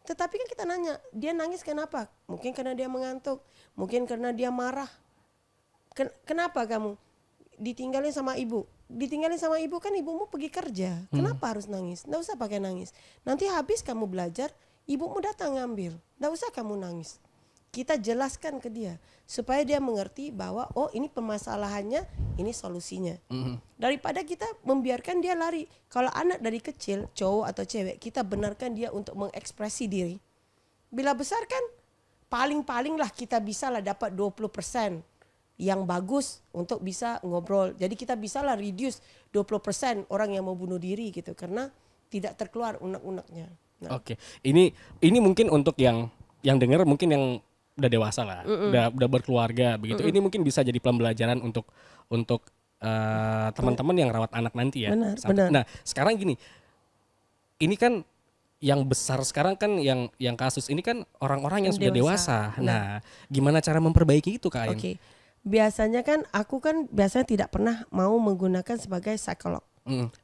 Tetapi kan kita nanya, dia nangis kenapa? Mungkin karena dia mengantuk, mungkin karena dia marah. Kenapa kamu ditinggalin sama ibu? Ditinggalin sama ibu kan ibumu pergi kerja. Kenapa harus nangis? Nggak usah pakai nangis. Nanti habis kamu belajar, ibumu datang ngambil. Nggak usah kamu nangis. Kita jelaskan ke dia supaya dia mengerti bahwa oh ini permasalahannya, ini solusinya. Daripada kita membiarkan dia lari. Kalau anak dari kecil, cowok atau cewek, kita benarkan dia untuk mengekspresi diri. Bila besar kan paling lah kita bisa lah dapat 20% yang bagus untuk bisa ngobrol. Jadi kita bisa lah reduce 20% orang yang mau bunuh diri gitu. Karena tidak terkeluar unek-uneknya. Nah. Oke. Ini mungkin untuk yang dengar mungkin yang udah dewasa lah, udah berkeluarga begitu. Ini mungkin bisa jadi pembelajaran untuk teman-teman yang rawat anak nanti ya. Benar. Nah, sekarang gini. Ini kan yang besar sekarang kan yang kasus ini kan orang-orang yang sudah dewasa. Nah, gimana cara memperbaiki itu, Kak Ain? Oke. Biasanya kan aku biasanya tidak pernah mau menggunakan sebagai psikolog.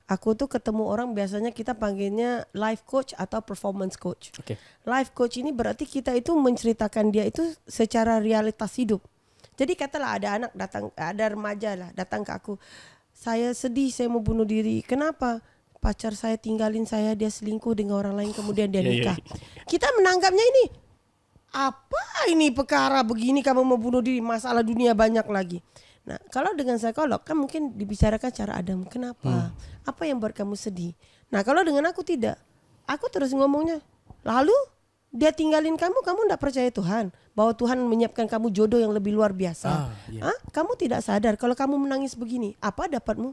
Aku tuh ketemu orang biasanya kita panggilnya life coach atau performance coach. Okay. Life coach ini berarti kita itu menceritakan dia itu secara realitas hidup. Jadi katalah ada anak datang, ada remaja lah datang ke aku. Saya sedih, saya mau bunuh diri. Kenapa? Pacar saya tinggalin saya, dia selingkuh dengan orang lain kemudian dia nikah. Kita menanggapnya ini, apa ini perkara begini kamu mau bunuh diri, masalah dunia banyak lagi. Nah, kalau dengan psikolog kan mungkin dibicarakan cara adem. Kenapa? Apa yang buat kamu sedih? Nah, kalau dengan aku tidak. Aku terus ngomongnya. Lalu dia tinggalin kamu tidak percaya Tuhan. Bahwa Tuhan menyiapkan kamu jodoh yang lebih luar biasa. Kamu tidak sadar kalau kamu menangis begini. Apa dapatmu?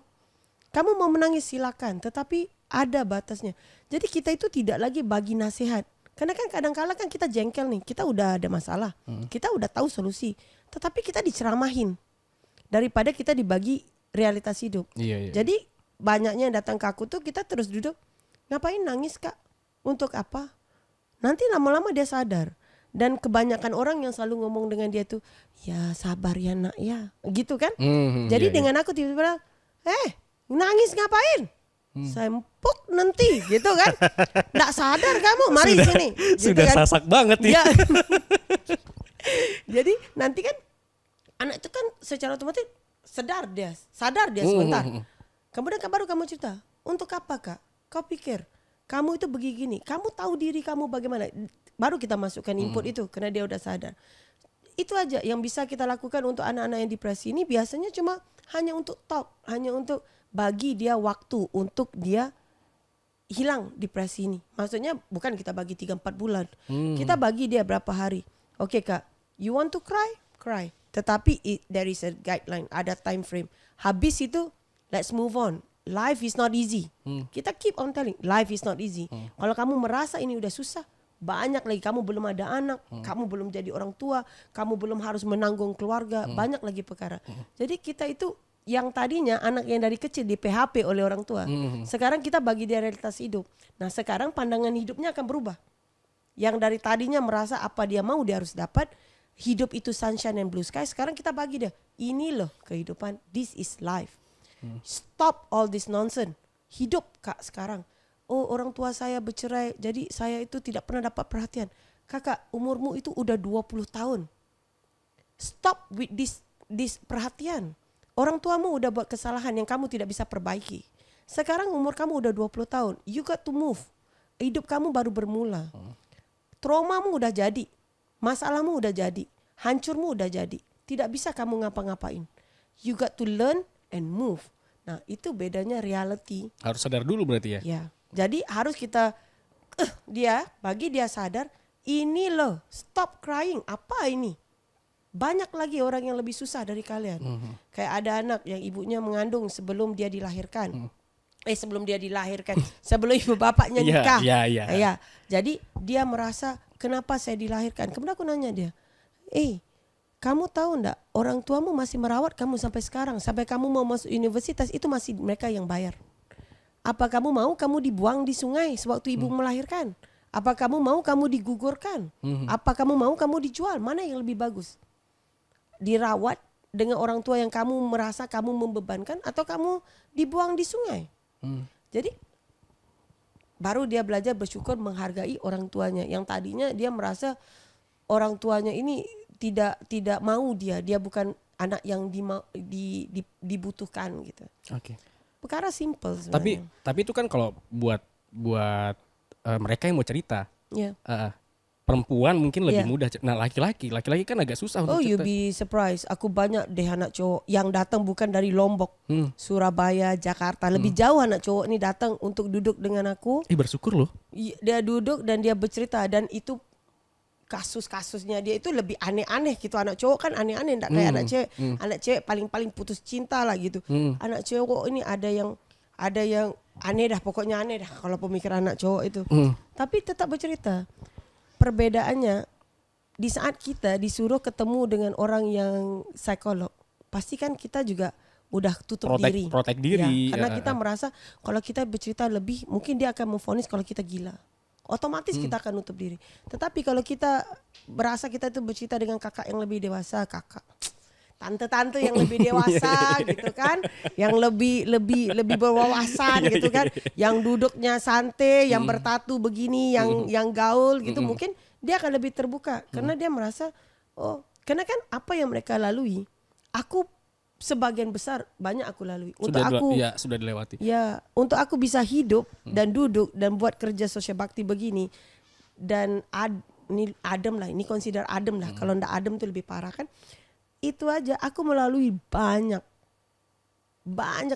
Kamu mau menangis silakan. Tetapi ada batasnya. Jadi kita itu tidak lagi bagi nasihat. Karena kan kadang-kala kan kita jengkel nih. Kita udah ada masalah. Kita udah tahu solusi. Tetapi kita diceramahin. Daripada kita dibagi realitas hidup. Jadi banyaknya yang datang ke aku tuh kita terus duduk. Ngapain nangis Kak? Untuk apa? Nanti lama-lama dia sadar. Dan kebanyakan orang yang selalu ngomong dengan dia tuh, ya sabar ya nak ya. Gitu kan? Jadi dengan aku tiba-tiba, nangis ngapain? Sempuk nanti gitu kan. Nggak sadar kamu, mari sini. Gitu sudah kan? sasak banget nih. Ya. Jadi nanti kan anak itu kan secara otomatis sadar dia sebentar. Kemudian baru kamu cerita, untuk apa Kak? Kau pikir kamu itu begini, kamu tahu diri kamu bagaimana? Baru kita masukkan input itu karena dia udah sadar. Itu aja yang bisa kita lakukan untuk anak-anak yang depresi ini biasanya cuma hanya untuk talk, hanya untuk bagi dia waktu untuk dia hilang depresi ini. Maksudnya bukan kita bagi 3-4 bulan. Kita bagi dia berapa hari. Oke Kak, you want to cry? Cry. Tetapi there is a guideline, ada time frame. Habis itu, let's move on. Life is not easy. Kita keep on telling, life is not easy. Kalau kamu merasa ini udah susah, banyak lagi. Kamu belum ada anak, kamu belum jadi orang tua, kamu belum harus menanggung keluarga, banyak lagi perkara. Jadi kita itu yang tadinya anak yang dari kecil di PHP oleh orang tua, sekarang kita bagi dia realitas hidup. Nah sekarang pandangan hidupnya akan berubah. Yang dari tadinya merasa apa dia mau dia harus dapat, hidup itu sunshine and blue sky. Sekarang kita bagi dia, ini loh kehidupan, this is life. Stop all this nonsense. Hidup Kak sekarang. Oh orang tua saya bercerai, jadi saya itu tidak pernah dapat perhatian. Kakak umurmu itu udah 20 tahun. Stop with this perhatian. Orang tuamu udah buat kesalahan yang kamu tidak bisa perbaiki. Sekarang umur kamu udah 20 tahun. You got to move. Hidup kamu baru bermula. Traumamu udah jadi. Masalahmu udah jadi, hancurmu udah jadi. Tidak bisa kamu ngapa-ngapain. You got to learn and move. Nah itu bedanya reality. Harus sadar dulu berarti ya? Ya, jadi harus kita, bagi dia sadar, ini loh, stop crying, apa ini? Banyak lagi orang yang lebih susah dari kalian. Kayak ada anak yang ibunya mengandung sebelum dia dilahirkan. Sebelum ibu bapaknya nikah. Ya, jadi dia merasa, kenapa saya dilahirkan? Kemudian aku nanya dia, kamu tahu enggak orang tuamu masih merawat kamu sampai sekarang, sampai kamu mau masuk universitas itu masih mereka yang bayar. Apa kamu mau kamu dibuang di sungai sewaktu ibu melahirkan? Apa kamu mau kamu digugurkan? Apa kamu mau kamu dijual? Mana yang lebih bagus? Dirawat dengan orang tua yang kamu merasa kamu membebankan atau kamu dibuang di sungai? Jadi baru dia belajar bersyukur menghargai orang tuanya yang tadinya dia merasa orang tuanya ini tidak mau dia bukan anak yang dibutuhkan gitu. Oke. Perkara simple sebenarnya. Tapi itu kan kalau buat mereka yang mau cerita. Yeah. Perempuan mungkin lebih mudah. Nah laki-laki kan agak susah untuk cerita. You be surprised. Aku banyak deh anak cowok yang datang bukan dari Lombok, Surabaya, Jakarta. Lebih jauh anak cowok ini datang untuk duduk dengan aku. Bersyukur loh. Dia duduk dan dia bercerita dan itu kasus-kasusnya dia itu lebih aneh-aneh gitu. Anak cowok kan aneh-aneh, enggak kayak anak cewek. Anak cewek paling-paling putus cinta lah gitu. Anak cowok ini ada yang aneh dah, pokoknya aneh dah kalau pemikiran anak cowok itu. Tapi tetap bercerita. Perbedaannya di saat kita disuruh ketemu dengan orang yang psikolog, pasti kan kita juga udah tutup diri. Protect diri. Ya, karena kita merasa kalau kita bercerita lebih, mungkin dia akan memvonis kalau kita gila. Otomatis kita akan nutup diri. Tetapi kalau kita berasa kita itu bercerita dengan kakak yang lebih dewasa, tante-tante yang lebih dewasa gitu kan, yang lebih berwawasan gitu kan, yang duduknya santai, yang bertatu begini, yang gaul gitu, mungkin dia akan lebih terbuka karena dia merasa karena kan apa yang mereka lalui, aku sebagian besar banyak aku lalui. Sudah dilewati. Ya, untuk aku bisa hidup dan duduk dan buat kerja sosial bakti begini dan ini adem lah, ini consider adem lah. Kalau ndak adem tuh lebih parah kan. Itu aja aku melalui banyak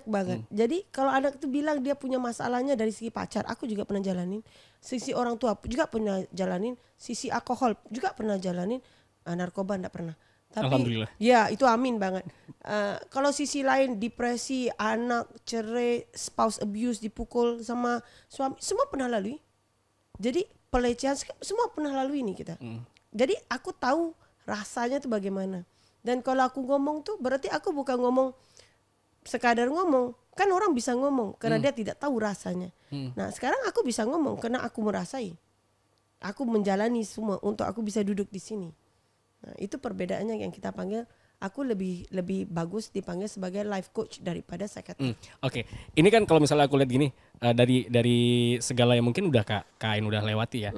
banget. Jadi kalau anak itu bilang dia punya masalahnya dari sisi pacar, aku juga pernah jalanin. Sisi orang tua juga pernah jalanin. Sisi alkohol juga pernah jalanin. Narkoba ndak pernah. Tapi Alhamdulillah. Ya itu amin banget. Kalau sisi lain depresi, anak, cerai, spouse abuse, dipukul sama suami, semua pernah lalui. Jadi pelecehan semua pernah lalui nih kita. Jadi aku tahu rasanya tuh bagaimana. Dan kalau aku ngomong tuh berarti aku bukan ngomong sekadar ngomong. Kan orang bisa ngomong karena dia tidak tahu rasanya. Nah sekarang aku bisa ngomong karena aku merasai. Aku menjalani semua untuk aku bisa duduk di sini. Nah, itu perbedaannya yang kita panggil, aku lebih bagus dipanggil sebagai life coach daripada psikiater. Oke. Ini kan kalau misalnya aku lihat gini, dari segala yang mungkin udah Kain udah lewati ya.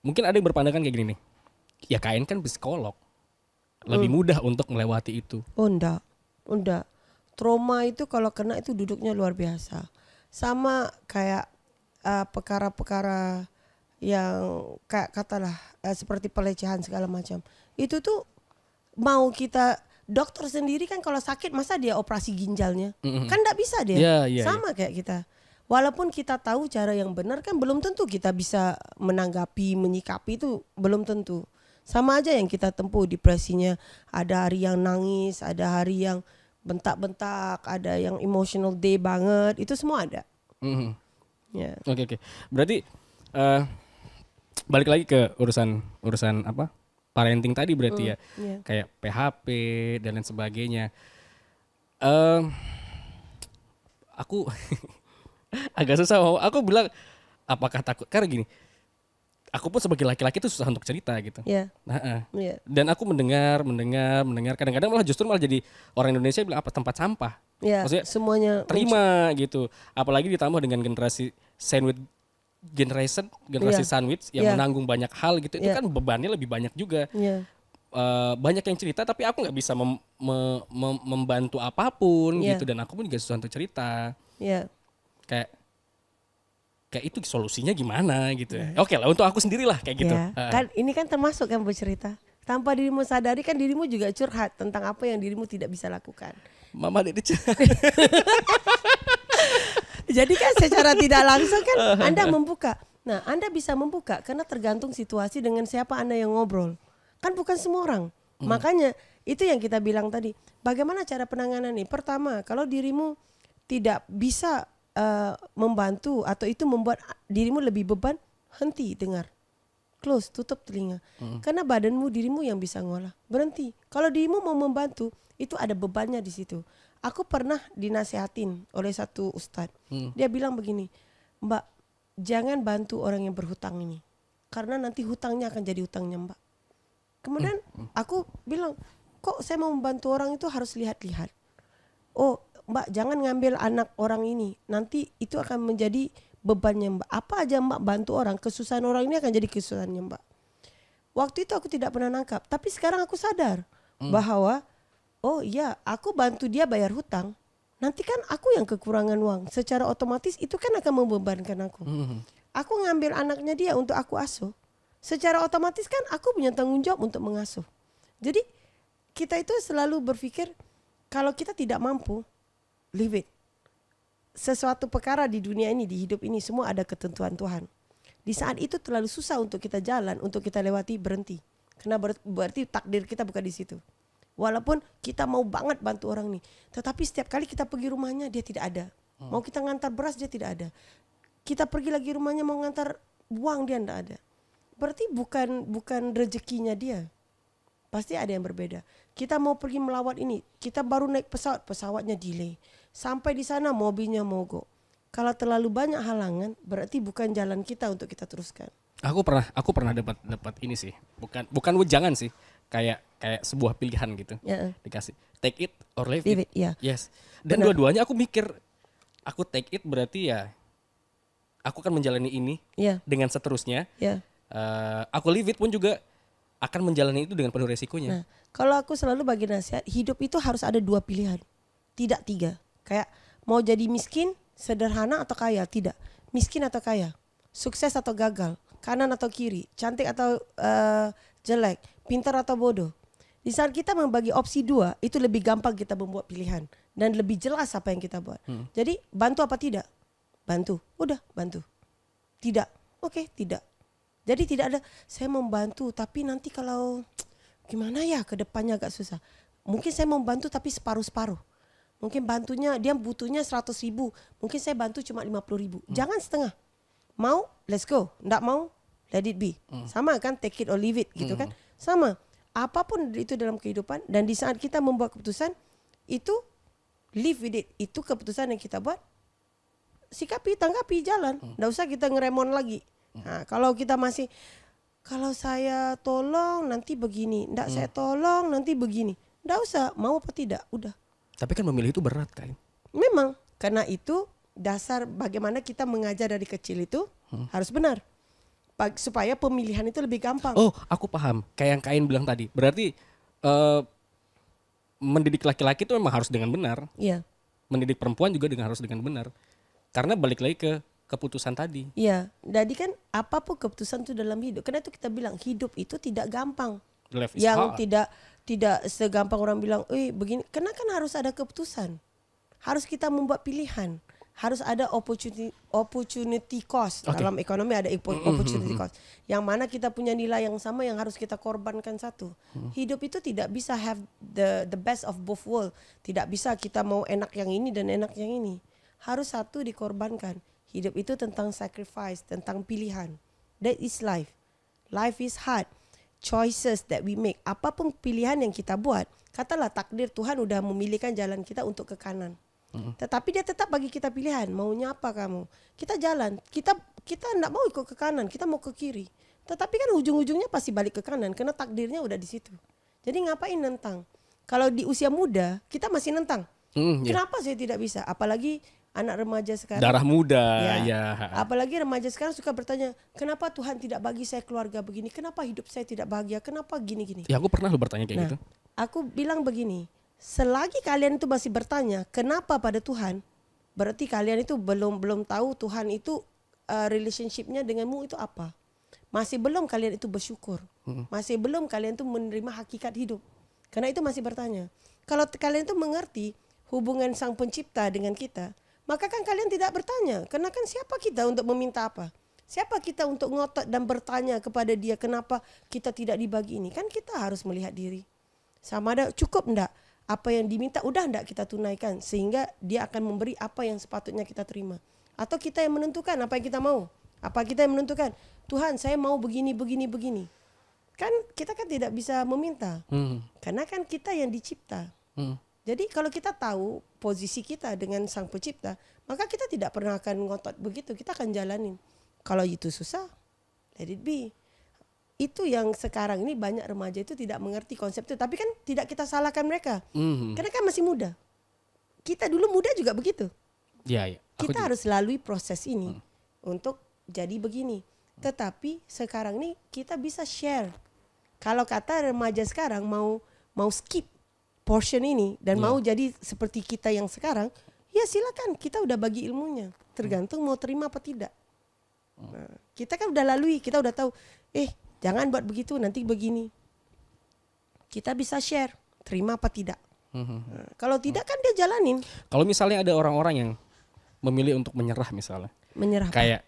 Mungkin ada yang berpandangan kayak gini nih. Ya Kain kan psikolog. Lebih mudah untuk melewati itu. Oh enggak. Trauma itu kalau kena itu duduknya luar biasa. Sama kayak perkara-perkara yang kayak katalah seperti pelecehan segala macam. Itu tuh mau kita dokter sendiri kan kalau sakit masa dia operasi ginjalnya? Kan enggak bisa dia. Sama kayak kita. Walaupun kita tahu cara yang benar kan belum tentu kita bisa menanggapi, menyikapi itu belum tentu. Sama aja yang kita tempuh depresinya, ada hari yang nangis, ada hari yang bentak-bentak, ada yang emotional day banget, itu semua ada. Yeah. Oke. Berarti balik lagi ke urusan apa? Parenting tadi berarti ya. Kayak PHP dan lain sebagainya. Aku agak susah mau. Aku bilang apakah takut? Karena gini. Aku pun sebagai laki-laki itu susah untuk cerita gitu. Dan aku mendengar. Kadang-kadang malah jadi orang Indonesia bilang apa tempat sampah. Maksudnya semuanya terima gitu. Apalagi ditambah dengan generasi generasi sandwich yang menanggung banyak hal gitu. Itu kan bebannya lebih banyak juga. Banyak yang cerita tapi aku nggak bisa membantu apapun gitu. Dan aku pun juga susah untuk cerita. Kayak itu solusinya gimana gitu ya. Oke lah untuk aku sendirilah kayak gitu. Kan ini kan termasuk yang bercerita. Tanpa dirimu sadari kan dirimu juga curhat tentang apa yang dirimu tidak bisa lakukan. Mama Dede. Jadi kan secara tidak langsung kan Anda membuka. Nah Anda bisa membuka karena tergantung situasi dengan siapa Anda yang ngobrol. Kan bukan semua orang. Makanya itu yang kita bilang tadi. Bagaimana cara penanganan nih? Pertama kalau dirimu tidak bisa membantu atau itu membuat dirimu lebih beban, henti dengar, close, tutup telinga. Karena badanmu, dirimu yang bisa ngolah. Berhenti. Kalau dirimu mau membantu, itu ada bebannya di situ. Aku pernah dinasihatin oleh satu ustadz. Dia bilang begini, Mbak, jangan bantu orang yang berhutang ini, karena nanti hutangnya akan jadi hutangnya Mbak. Kemudian aku bilang, kok saya mau membantu orang itu harus lihat-lihat. Oh Mbak, jangan ngambil anak orang ini. Nanti itu akan menjadi bebannya Mbak. Apa aja Mbak bantu orang, kesusahan orang ini akan jadi kesusahannya Mbak. Waktu itu aku tidak pernah nangkap. Tapi sekarang aku sadar bahwa, oh iya aku bantu dia bayar hutang. Nanti kan aku yang kekurangan uang. Secara otomatis itu kan akan membebankan aku. Aku ngambil anaknya dia untuk aku asuh. Secara otomatis kan aku punya tanggung jawab untuk mengasuh. Jadi kita itu selalu berpikir kalau kita tidak mampu, leave it. Sesuatu perkara di dunia ini, di hidup ini semua ada ketentuan Tuhan. Di saat itu terlalu susah untuk kita jalan, untuk kita lewati, berhenti. Karena berarti takdir kita bukan di situ. Walaupun kita mau banget bantu orang nih, tetapi setiap kali kita pergi rumahnya dia tidak ada. Mau kita ngantar beras dia tidak ada. Kita pergi lagi rumahnya mau ngantar uang dia tidak ada. Berarti bukan rezekinya dia. Pasti ada yang berbeda. Kita mau pergi melawat ini, kita baru naik pesawat, pesawatnya delay. Sampai di sana mobilnya mogok. Kalau terlalu banyak halangan, berarti bukan jalan kita untuk kita teruskan. Aku pernah dapat ini sih. Bukan wejangan sih. Kayak sebuah pilihan gitu. Dikasih take it or leave it. Ya. Yes. Dan dua-duanya aku mikir, aku take it berarti ya aku akan menjalani ini dengan seterusnya. Aku leave it pun juga akan menjalani itu dengan penuh resikonya. Nah, kalau aku selalu bagi nasihat, hidup itu harus ada 2 pilihan. Tidak 3. Kayak mau jadi miskin, sederhana atau kaya, tidak. Miskin atau kaya, sukses atau gagal, kanan atau kiri, cantik atau jelek, pintar atau bodoh. Di saat kita membagi opsi 2, itu lebih gampang kita membuat pilihan dan lebih jelas apa yang kita buat. Jadi bantu apa tidak? Bantu, udah bantu. Tidak, oke, tidak. Jadi tidak ada saya membantu tapi nanti kalau gimana ya ke depannya agak susah. Mungkin saya membantu tapi separuh-separuh. Mungkin bantunya dia butuhnya 100.000, mungkin saya bantu cuma 50.000. Jangan setengah. Mau, let's go. Nggak mau, let it be. Sama kan, take it or leave it gitu kan. Sama. Apapun itu dalam kehidupan dan di saat kita membuat keputusan itu live with it. Itu keputusan yang kita buat. Sikapi, tanggapi, jalan. Nggak usah kita ngeremon lagi. Nah, kalau kita masih kalau saya tolong nanti begini, nggak saya tolong nanti begini. Nggak usah, mau apa tidak, udah. Tapi kan memilih itu berat kan? Memang, karena itu dasar bagaimana kita mengajar dari kecil itu harus benar. Supaya pemilihan itu lebih gampang. Oh, aku paham. Kayak yang Kain bilang tadi. Berarti mendidik laki-laki itu memang harus dengan benar. Iya. Mendidik perempuan juga harus dengan benar. Karena balik lagi ke keputusan tadi. Iya, jadi kan apapun keputusan itu dalam hidup. Karena itu kita bilang hidup itu tidak gampang. Yang tidak segampang orang bilang, begini. Karena kan harus ada keputusan. Harus kita membuat pilihan. Harus ada opportunity cost. Dalam ekonomi ada opportunity cost. Yang mana kita punya nilai yang sama yang harus kita korbankan satu. Hidup itu tidak bisa have the best of both world. Tidak bisa kita mau enak yang ini dan enak yang ini. Harus satu dikorbankan. Hidup itu tentang sacrifice, tentang pilihan. That is life. Life is hard. Choices that we make. Apapun pilihan yang kita buat, katalah takdir Tuhan udah memilihkan jalan kita untuk ke kanan. Tetapi dia tetap bagi kita pilihan. Maunya apa kamu? Kita jalan. Kita enggak mau ikut ke kanan, kita mau ke kiri. Tetapi kan ujung-ujungnya pasti balik ke kanan karena takdirnya udah di situ. Jadi ngapain nentang? Kalau di usia muda, kita masih nentang. Kenapa saya tidak bisa? Apalagi anak remaja sekarang. Darah muda, ya. Apalagi remaja sekarang suka bertanya, kenapa Tuhan tidak bagi saya keluarga begini? Kenapa hidup saya tidak bahagia? Kenapa gini-gini? Ya aku pernah lo bertanya kayak gitu. Aku bilang begini, selagi kalian itu masih bertanya, kenapa pada Tuhan? Berarti kalian itu belum tahu Tuhan itu relationship-nya denganmu itu apa? Masih belum kalian itu bersyukur. Masih belum kalian itu menerima hakikat hidup. Karena itu masih bertanya. Kalau kalian itu mengerti hubungan Sang Pencipta dengan kita, maka kan kalian tidak bertanya. Karena kan siapa kita untuk meminta apa? Siapa kita untuk ngotot dan bertanya kepada dia kenapa kita tidak dibagi ini? Kan kita harus melihat diri. Sama ada cukup enggak? Apa yang diminta udah enggak kita tunaikan sehingga dia akan memberi apa yang sepatutnya kita terima. Atau kita yang menentukan apa yang kita mau. Apa kita yang menentukan, Tuhan saya mau begini, begini, begini. Kan kita kan tidak bisa meminta. Karena kan kita yang dicipta. Jadi kalau kita tahu posisi kita dengan Sang Pencipta, maka kita tidak pernah akan ngotot begitu, kita akan jalanin. Kalau itu susah, let it be. Itu yang sekarang ini banyak remaja itu tidak mengerti konsep itu. Tapi kan tidak kita salahkan mereka. Karena kan masih muda. Kita dulu muda juga begitu. Ya. Kita harus lalui proses ini untuk jadi begini. Tetapi sekarang ini kita bisa share. Kalau kata remaja sekarang mau skip portion ini dan mau jadi seperti kita yang sekarang, ya silakan, kita udah bagi ilmunya. Tergantung mau terima apa tidak. Nah, kita kan udah lalui, kita udah tahu, jangan buat begitu, nanti begini. Kita bisa share, terima apa tidak. Nah, kalau tidak kan dia jalanin. Kalau misalnya ada orang-orang yang memilih untuk menyerah misalnya. Menyerah kayak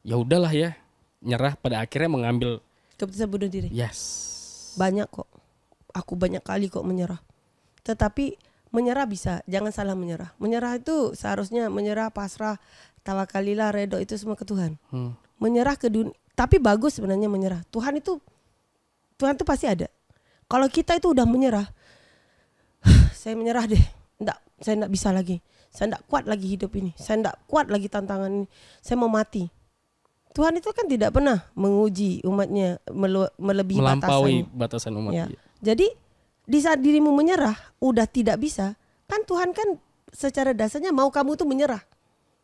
ya udahlah ya, nyerah pada akhirnya mengambil keputusan bunuh diri. Yes. Banyak kok. Aku banyak kali kok menyerah. Tetapi Menyerah bisa, jangan salah menyerah. Menyerah itu seharusnya menyerah, pasrah, tawakalilah, redo itu semua ke Tuhan. Menyerah ke dunia, tapi bagus sebenarnya menyerah. Tuhan tuh pasti ada. Kalau kita itu udah menyerah, saya menyerah deh. Saya enggak bisa lagi. Saya enggak kuat lagi hidup ini. Saya enggak kuat lagi tantangan ini. Saya mau mati. Tuhan itu kan tidak pernah menguji umatnya melebihi melampaui batasan umat. Ya. Jadi di saat dirimu menyerah, udah tidak bisa, kan Tuhan kan secara dasarnya mau kamu tuh menyerah.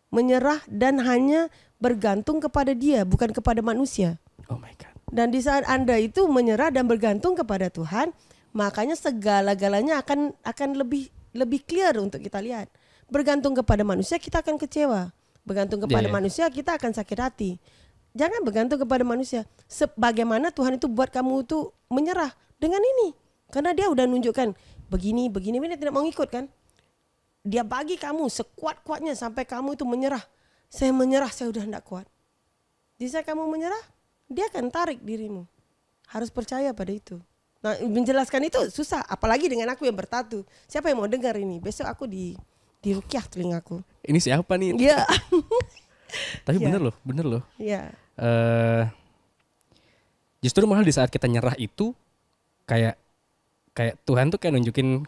Menyerah dan hanya bergantung kepada Dia, bukan kepada manusia. Oh my God. Dan di saat Anda itu menyerah dan bergantung kepada Tuhan, makanya segala-galanya akan lebih clear untuk kita lihat. Bergantung kepada manusia kita akan kecewa. Bergantung kepada manusia kita akan sakit hati. Jangan bergantung kepada manusia. Sebagaimana Tuhan itu buat kamu itu menyerah dengan ini. Karena Dia udah nunjukkan begini, ini tidak mau ngikut kan. Dia bagi kamu sekuat-kuatnya sampai kamu itu menyerah. Saya menyerah, saya udah tidak kuat. Di saat kamu menyerah, Dia akan tarik dirimu. Harus percaya pada itu. Nah, menjelaskan itu susah, apalagi dengan aku yang bertatu. Siapa yang mau dengar ini? Besok aku dirukyah telingaku. Ini siapa nih? Iya. Tapi bener loh. Iya. Justru malah di saat kita nyerah itu kayak Tuhan tuh kayak nunjukin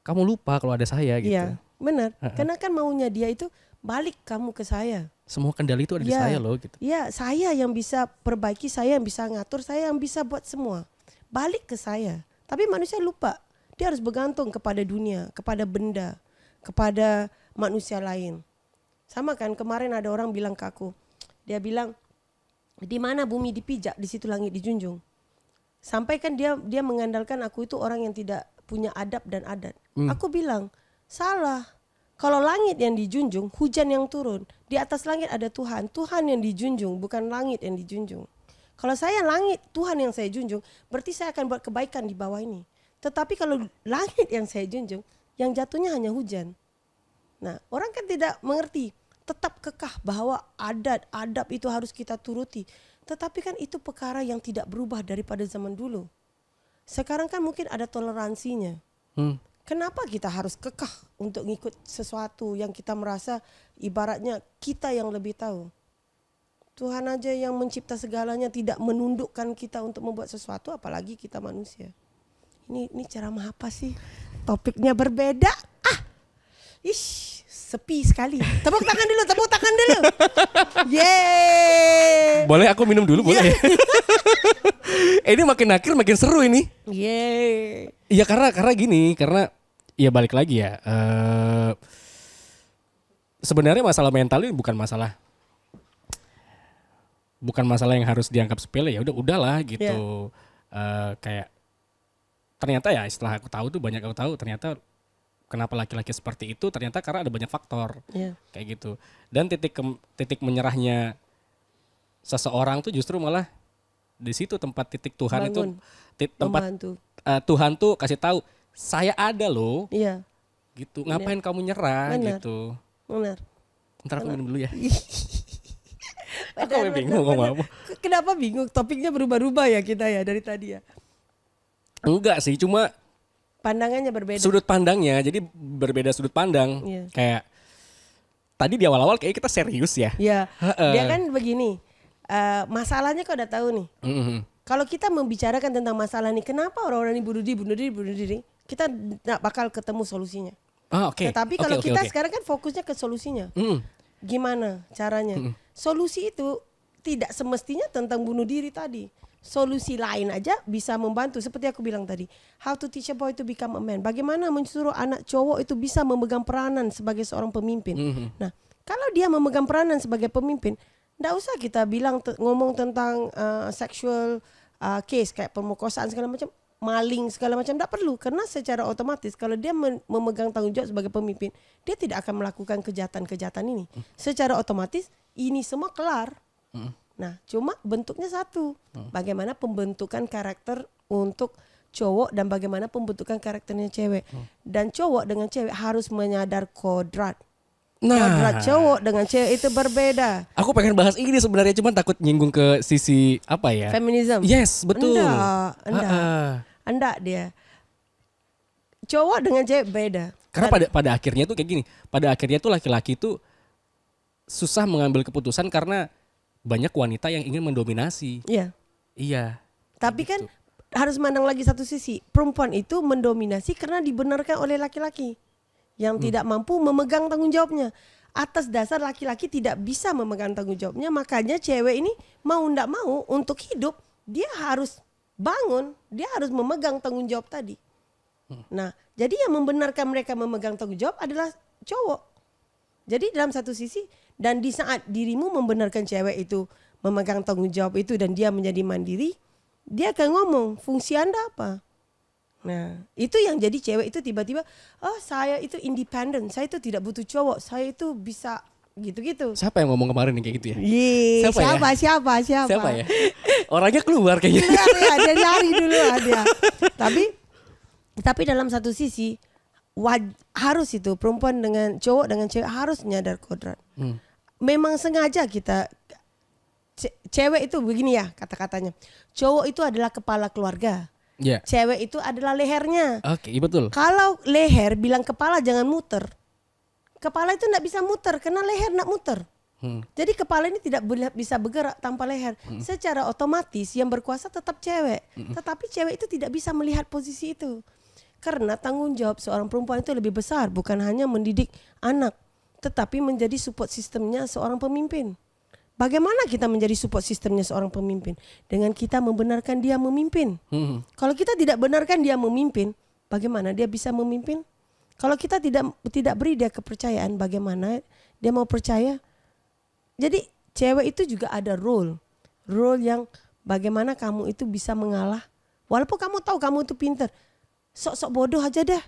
kamu lupa kalau ada saya gitu. Iya, benar. Karena kan maunya Dia itu balik kamu ke saya. Semua kendali itu ada di saya loh gitu. Iya, saya yang bisa perbaiki, saya yang bisa ngatur, saya yang bisa buat semua. Balik ke saya. Tapi manusia lupa. Dia harus bergantung kepada dunia, kepada benda, kepada manusia lain. Sama kan kemarin ada orang bilang ke aku. Dia bilang, di mana bumi dipijak, di situ langit dijunjung. Sampai kan dia mengandalkan aku itu orang yang tidak punya adab dan adat. Aku bilang, salah. Kalau langit yang dijunjung, hujan yang turun. Di atas langit ada Tuhan. Tuhan yang dijunjung, bukan langit yang dijunjung. Kalau saya langit, Tuhan yang saya junjung, berarti saya akan buat kebaikan di bawah ini. Tetapi kalau langit yang saya junjung, yang jatuhnya hanya hujan. Nah, orang kan tidak mengerti. Tetap kekeh bahwa adab itu harus kita turuti. Tetapi kan itu perkara yang tidak berubah daripada zaman dulu. Sekarang kan mungkin ada toleransinya. Kenapa kita harus kekeh untuk ngikut sesuatu yang kita merasa ibaratnya kita yang lebih tahu? Tuhan aja yang mencipta segalanya tidak menundukkan kita untuk membuat sesuatu, apalagi kita manusia. Ini ceramah apa sih? Topiknya berbeda. Sepi sekali. Tepuk tangan dulu. Yeay. Boleh aku minum dulu boleh? Ini makin akhir makin seru ini. Yeay. Iya karena ya balik lagi ya. Sebenarnya masalah mental ini bukan masalah yang harus dianggap sepele, ya udahlah gitu. Kayak ternyata ya setelah aku tahu tuh banyak aku tahu ternyata kenapa laki-laki seperti itu ternyata karena ada banyak faktor kayak gitu. Dan titik menyerahnya seseorang tuh justru malah di situ tempat titik Tuhan bangun, itu tempat Tuhan tuh kasih tahu saya ada loh. Iya. Gitu. Ngapain kamu nyerah gitu. Benar. Ntar aku minum dulu ya. Aku bingung ngomong apa. Kenapa bingung? Topiknya berubah-ubah ya kita ya dari tadi ya. Enggak sih, cuma pandangannya berbeda. Sudut pandangnya, jadi berbeda sudut pandang. Kayak tadi di awal-awal kayak kita serius ya. Iya. Dia kan begini. Masalahnya kau udah tahu nih. Kalau kita membicarakan tentang masalah nih, kenapa orang-orang ini bunuh diri, kita nggak bakal ketemu solusinya. Tetapi kalau kita sekarang kan fokusnya ke solusinya. Gimana caranya? Solusi itu tidak semestinya tentang bunuh diri tadi. Solusi lain aja bisa membantu. Seperti aku bilang tadi, how to teach a boy to become a man. Bagaimana mensuruh anak cowok itu bisa memegang peranan sebagai seorang pemimpin. Nah, kalau dia memegang peranan sebagai pemimpin, nggak usah kita bilang ngomong tentang sexual case kayak pemerkosaan segala macam, maling segala macam, nggak perlu. Karena secara otomatis kalau dia memegang tanggung jawab sebagai pemimpin, dia tidak akan melakukan kejahatan-kejahatan ini. Secara otomatis ini semua kelar. Nah, cuma bentuknya satu. Bagaimana pembentukan karakter untuk cowok dan bagaimana pembentukan karakternya cewek. Dan cowok dengan cewek harus menyadar kodrat. Kodrat cowok dengan cewek itu berbeda. Aku pengen bahas ini sebenarnya, cuman takut nyinggung ke sisi apa ya? Feminism. Yes, betul. Enggak dia. cowok dengan cewek beda. Karena pada akhirnya tuh kayak gini. Pada akhirnya tuh laki-laki tuh susah mengambil keputusan karena banyak wanita yang ingin mendominasi. Iya. Iya. Tapi gitu. kan harus mandang lagi satu sisi. Perempuan itu mendominasi karena dibenarkan oleh laki-laki yang tidak mampu memegang tanggung jawabnya. Atas dasar laki-laki tidak bisa memegang tanggung jawabnya, makanya cewek ini mau ndak mau untuk hidup dia harus bangun, dia harus memegang tanggung jawab tadi. Nah, jadi yang membenarkan mereka memegang tanggung jawab adalah cowok. Jadi dalam satu sisi, dan di saat dirimu membenarkan cewek itu memegang tanggung jawab itu dan dia menjadi mandiri, dia akan ngomong, fungsi Anda apa? Nah, itu yang jadi cewek itu tiba-tiba, oh saya itu independen, saya itu tidak butuh cowok, saya itu bisa gitu-gitu. Siapa yang ngomong kemarin yang kayak gitu ya? Siapa? Siapa ya? Orangnya keluar kayaknya. Keluar ya, dia lari dulu dia. Tapi dalam satu sisi, harus itu perempuan dengan cowok dengan cewek harus nyadar kodrat. Memang sengaja kita cewek itu begini ya kata-katanya. Cowok itu adalah kepala keluarga. Yeah. Cewek itu adalah lehernya. Oke, betul. Kalau leher bilang kepala jangan muter. Kepala itu enggak bisa muter karena leher enggak muter. Jadi kepala ini tidak bisa bergerak tanpa leher. Secara otomatis yang berkuasa tetap cewek. Tetapi cewek itu tidak bisa melihat posisi itu. Karena tanggung jawab seorang perempuan itu lebih besar, bukan hanya mendidik anak, tetapi menjadi support sistemnya seorang pemimpin. Bagaimana kita menjadi support sistemnya seorang pemimpin? Dengan kita membenarkan dia memimpin. Kalau kita tidak benarkan dia memimpin, bagaimana dia bisa memimpin? Kalau kita tidak beri dia kepercayaan, bagaimana dia mau percaya? Jadi cewek itu juga ada role yang bagaimana kamu itu bisa mengalah. Walaupun kamu tahu kamu itu pintar, sok-sok bodoh aja deh.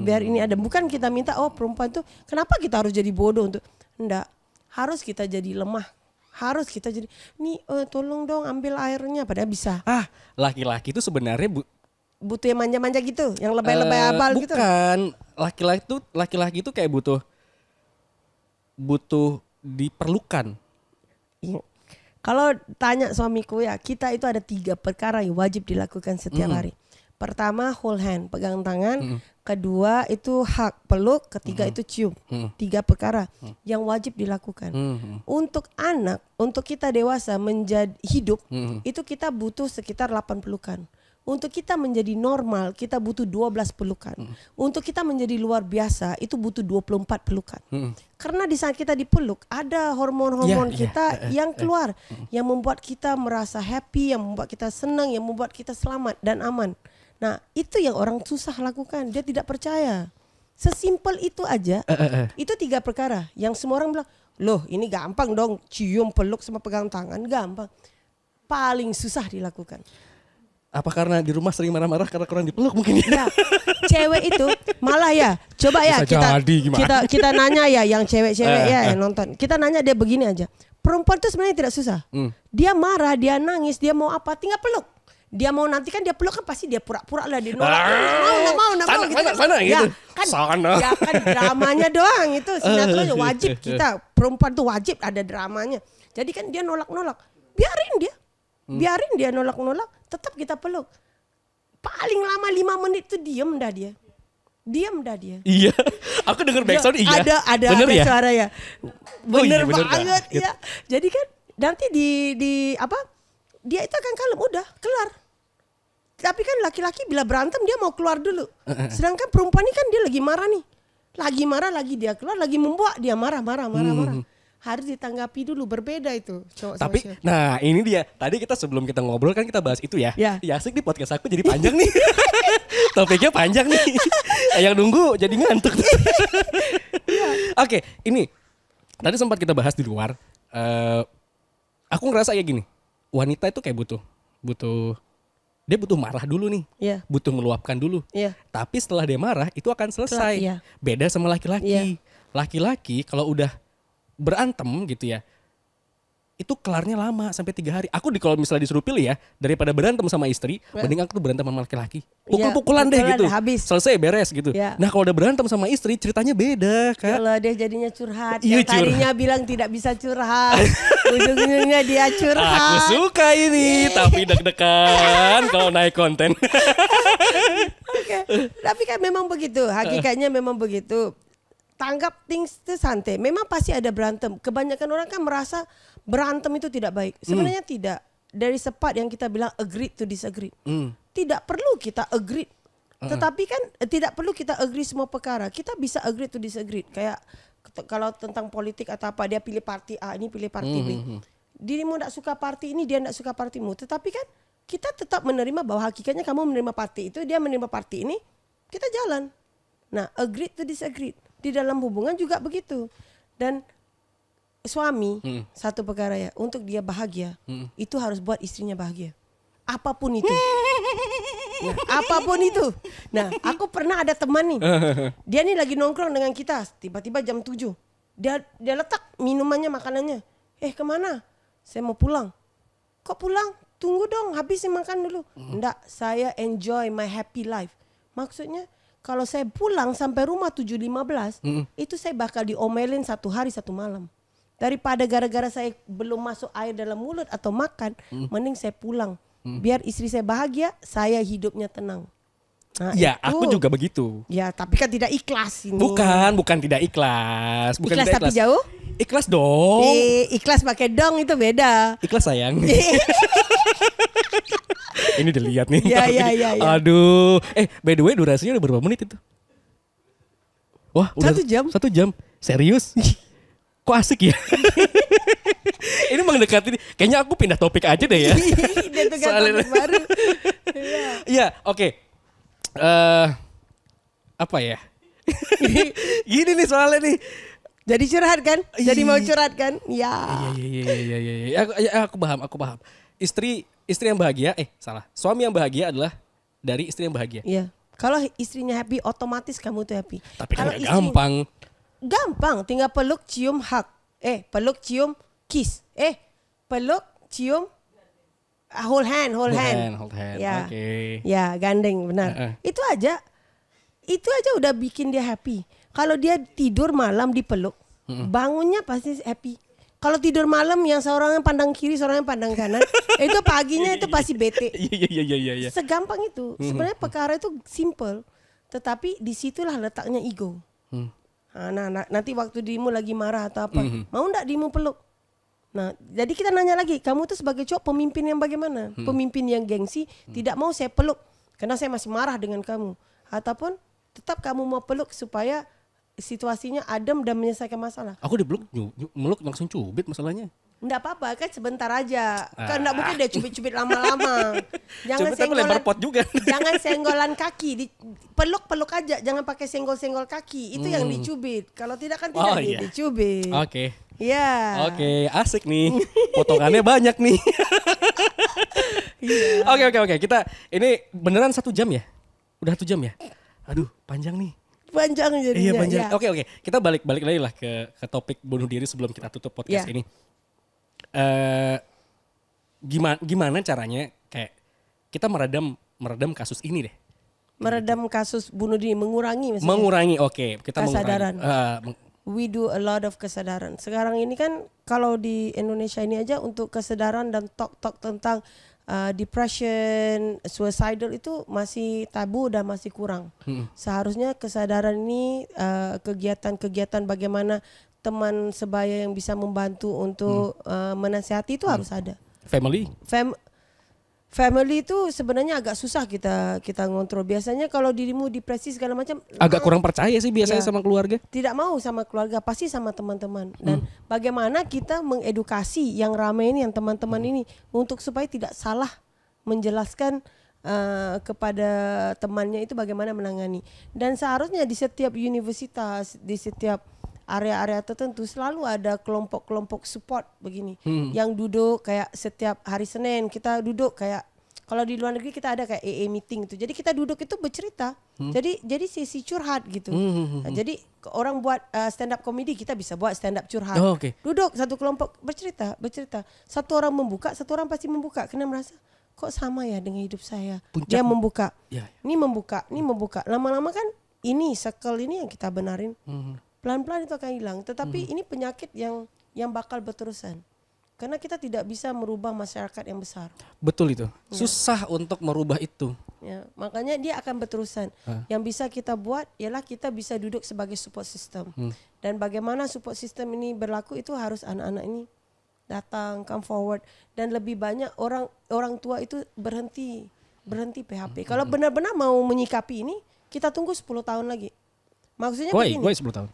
Biar ini ada. Bukan kita minta, oh perempuan itu kenapa kita harus jadi bodoh untuk enggak. Harus kita jadi lemah. Harus kita jadi, nih tolong dong ambil airnya. Padahal bisa. Laki-laki itu sebenarnya butuh yang manja-manja gitu, yang lebay-lebay abal bukan. gitu. Bukan. Laki-laki itu kayak butuh diperlukan. Iya. Kalau tanya suamiku ya, kita itu ada 3 perkara yang wajib dilakukan setiap hari. Pertama hold hand, pegang tangan. Kedua itu hug, peluk. Ketiga itu cium. 3 perkara yang wajib dilakukan. Untuk anak, untuk kita dewasa menjadi hidup, itu kita butuh sekitar 8 pelukan. Untuk kita menjadi normal, kita butuh 12 pelukan. Untuk kita menjadi luar biasa, itu butuh 24 pelukan. Karena di saat kita dipeluk, ada hormon-hormon kita yang keluar. Yang membuat kita merasa happy, yang membuat kita senang, yang membuat kita selamat dan aman. Nah, itu yang orang susah lakukan. Dia tidak percaya. Sesimpel itu aja. Itu 3 perkara yang semua orang bilang, loh ini gampang dong, cium, peluk, sama pegang tangan. Gampang. Paling susah dilakukan. Apa karena di rumah sering marah-marah karena kurang dipeluk mungkin ya? Cewek itu malah ya, coba ya kita nanya ya yang cewek-cewek ya yang nonton. Kita nanya dia begini aja. Perempuan itu sebenarnya tidak susah. Dia marah, dia nangis, dia mau apa, tinggal peluk. Dia mau nanti kan dia peluk kan pasti dia pura-pura lah, dia nolak. Mau gitu. Ya kan dramanya doang itu, sinetronnya wajib kita. Perempuan tuh wajib ada dramanya. Jadi kan dia nolak-nolak. Biarin dia nolak-nolak, tetap kita peluk. Paling lama 5 menit tuh diem dah dia. Iya, aku denger backsound iya. Ada ya? suara ya. Bener banget gitu. ya. Jadi kan nanti di apa? Dia itu akan kalem, udah kelar. Tapi kan laki-laki bila berantem dia mau keluar dulu. Sedangkan perempuan ini kan dia lagi marah nih. Lagi dia keluar, lagi membuat dia marah. Harus ditanggapi dulu, berbeda itu cowok. Tapi nah ini dia, tadi kita sebelum kita ngobrol kan kita bahas itu ya. Ya asik nih podcast aku jadi panjang nih. Topiknya panjang nih. Yang nunggu jadi ngantuk. Oke, ini tadi sempat kita bahas di luar. Aku ngerasa kayak gini, wanita itu kayak dia butuh marah dulu nih. Butuh meluapkan dulu. Tapi setelah dia marah itu akan selesai. Beda sama laki-laki. Laki-laki kalau udah berantem gitu ya, itu kelarnya lama sampai 3 hari. Aku kalau misalnya disuruh pilih ya, daripada berantem sama istri, mending aku tuh berantem sama laki-laki. Pukul-pukulan deh gitu. Habis. Selesai beres gitu. Ya. Nah kalau udah berantem sama istri ceritanya beda, Kak. Kalau dia jadinya curhat, Iya, yang tadinya bilang tidak bisa curhat, ujung-ujungnya dia curhat. Aku suka ini, tapi deg-degan kalau naik konten. Oke. Tapi kan memang begitu, hakikatnya memang begitu. Tanggap things itu santai. Memang pasti ada berantem. Kebanyakan orang kan merasa berantem itu tidak baik. Sebenarnya tidak. Dari sepat yang kita bilang agree to disagree. Tidak perlu kita agree. Tetapi kan tidak perlu kita agree semua perkara. Kita bisa agree to disagree. Kayak kalau tentang politik atau apa, dia pilih parti A, ini pilih parti B. Dirimu tidak suka parti ini, dia tidak suka partimu. Tetapi kan kita tetap menerima bahwa hakikatnya kamu menerima parti itu, dia menerima parti ini, kita jalan. Nah, agree to disagree. Di dalam hubungan juga begitu. Dan suami satu perkara ya, untuk dia bahagia itu harus buat istrinya bahagia. Apapun itu. Nah, apapun itu. Nah, aku pernah ada teman nih. Dia nih lagi nongkrong dengan kita, tiba-tiba jam 7. Dia letak minumannya, makanannya. Kemana? Saya mau pulang. Kok pulang? Tunggu dong, habisin makan dulu. Enggak, saya enjoy my happy life. Maksudnya kalau saya pulang sampai rumah 7.15, itu saya bakal diomelin 1 hari 1 malam. Daripada gara-gara saya belum masuk air dalam mulut atau makan, mending saya pulang. Biar istri saya bahagia, saya hidupnya tenang. Nah, ya, itu. aku juga begitu. Ya, tapi kan tidak ikhlas ini. Bukan tidak ikhlas. Bukan ikhlas tidak tapi jauh? Ikhlas dong. Ikhlas pakai dong itu beda. Ikhlas sayang. Ini dilihat nih. Ya. Aduh. By the way durasinya udah berapa menit itu? Wah, udah 1 jam. 1 jam. Serius? Kok asik ya? Ini mendekati. Kayaknya aku pindah topik aja deh ya. Dia tukar topik baru. Iya, oke. Apa ya? Gini nih soalnya nih. Jadi curhat kan? Jadi mau curhat kan? Ya. Iya. Aku paham. Istri yang bahagia, suami yang bahagia adalah dari istri yang bahagia. Iya. Kalau istrinya happy, otomatis kamu tuh happy. Tapi kan gak gampang. Gampang, tinggal peluk, cium, hug. Peluk, cium, kiss. Peluk, cium, hold hand. Ya. Okay. Ya, gandeng, benar. Itu aja udah bikin dia happy. Kalau dia tidur malam dipeluk, bangunnya pasti happy. Kalau tidur malam yang seorang yang pandang kiri, seorang yang pandang kanan, itu paginya itu pasti bete. Iya. Segampang itu. Sebenarnya perkara itu simple, tetapi disitulah letaknya ego. Nah, nanti waktu dirimu lagi marah atau apa, mau ndak dirimu peluk? Nah, jadi kita nanya lagi, kamu tuh sebagai cowok pemimpin yang bagaimana? Pemimpin yang gengsi, tidak mau saya peluk karena saya masih marah dengan kamu, ataupun tetap kamu mau peluk supaya situasinya adem dan menyelesaikan masalah. Aku dipeluk, meluk langsung cubit masalahnya. Enggak apa-apa, kan sebentar aja. Kan enggak mungkin dia cubit-cubit lama-lama. Jangan senggolan, lempar pot juga. Jangan senggolan kaki, peluk-peluk aja, jangan pakai senggol-senggol kaki. Itu yang dicubit. Kalau tidak kan tidak dicubit. Oke. Iya. Oke, asik nih. Potongannya banyak nih. Oke. Kita ini beneran 1 jam ya? Udah 1 jam ya? Aduh, panjang nih. Panjang jadinya. Iya, panjang. Ya. Oke. Kita balik lagi lah ke topik bunuh diri sebelum kita tutup podcast ini. Gimana caranya kayak kita meredam kasus ini deh? Meredam kasus bunuh diri, mengurangi maksudnya. Mengurangi, oke. Kita kesadaran. Mengurangi. We do a lot of kesadaran. Sekarang ini kan kalau di Indonesia ini aja untuk kesadaran dan talk tentang depression, suicidal itu masih tabu dan masih kurang. Seharusnya kesadaran ini kegiatan-kegiatan bagaimana teman sebaya yang bisa membantu untuk menasihati itu harus ada. Family itu sebenarnya agak susah kita ngontrol. Biasanya kalau dirimu depresi segala macam agak kurang percaya sih biasanya sama keluarga. Tidak mau sama keluarga, pasti sama teman-teman. Dan bagaimana kita mengedukasi yang ramai ini, yang teman-teman ini untuk supaya tidak salah menjelaskan kepada temannya itu bagaimana menangani. Dan seharusnya di setiap universitas, di setiap area-area tertentu selalu ada kelompok-kelompok support begini yang duduk kayak setiap hari Senin kita duduk kayak Kalau di luar negeri kita ada kayak AA meeting itu. Jadi kita duduk itu bercerita. Jadi sesi curhat gitu. Nah, jadi orang buat stand up comedy, kita bisa buat stand up curhat. Oh, okay. Duduk satu kelompok bercerita. Satu orang membuka, satu orang pasti membuka. Karena merasa kok sama ya dengan hidup saya. Dia membuka. Ini membuka. Lama-lama kan ini circle ini yang kita benarin. Pelan-pelan itu akan hilang. Tetapi ini penyakit yang bakal berterusan. Karena kita tidak bisa merubah masyarakat yang besar. Betul itu. Susah untuk merubah itu. Ya, makanya dia akan berterusan. Yang bisa kita buat ialah kita bisa duduk sebagai support system. Dan bagaimana support system ini berlaku itu harus anak-anak ini datang, come forward, dan lebih banyak orang tua itu berhenti PHP. Kalau benar-benar mau menyikapi ini, kita tunggu 10 tahun lagi. Maksudnya begini. Why 10 tahun?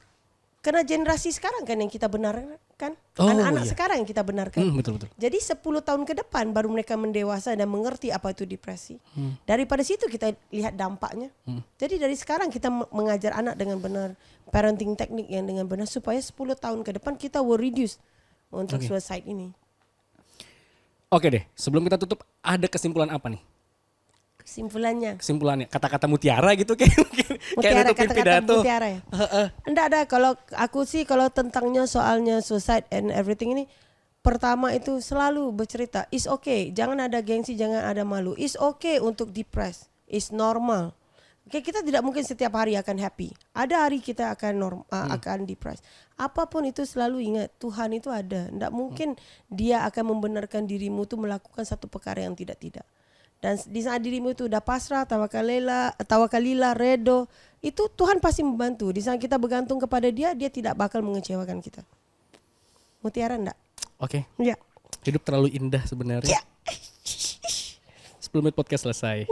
Karena generasi sekarang kan yang kita benarkan, anak-anak sekarang yang kita benarkan. Betul. Jadi 10 tahun ke depan baru mereka mendewasa dan mengerti apa itu depresi. Daripada situ kita lihat dampaknya. Jadi dari sekarang kita mengajar anak dengan benar, parenting teknik yang dengan benar supaya 10 tahun ke depan kita will reduce untuk suicide ini. Oke deh, sebelum kita tutup ada kesimpulan apa nih? Kesimpulannya kata-kata mutiara gitu kayak nutupin pidato. Mutiara ya. Enggak ada, kalau aku sih kalau tentangnya soalnya suicide and everything ini, pertama itu selalu bercerita, it's okay, jangan ada gengsi, jangan ada malu. It's okay untuk depressed, it's normal. Oke, kita tidak mungkin setiap hari akan happy. Ada hari kita akan akan depressed. Apapun itu selalu ingat Tuhan itu ada. Tidak mungkin Dia akan membenarkan dirimu itu melakukan satu perkara yang tidak. Dan di saat dirimu itu udah pasrah, tawakalilah, redo, itu Tuhan pasti membantu. Di saat kita bergantung kepada Dia, Dia tidak bakal mengecewakan kita. Mutiara enggak? Oke. Ya. Hidup terlalu indah sebenarnya. 10 menit podcast selesai.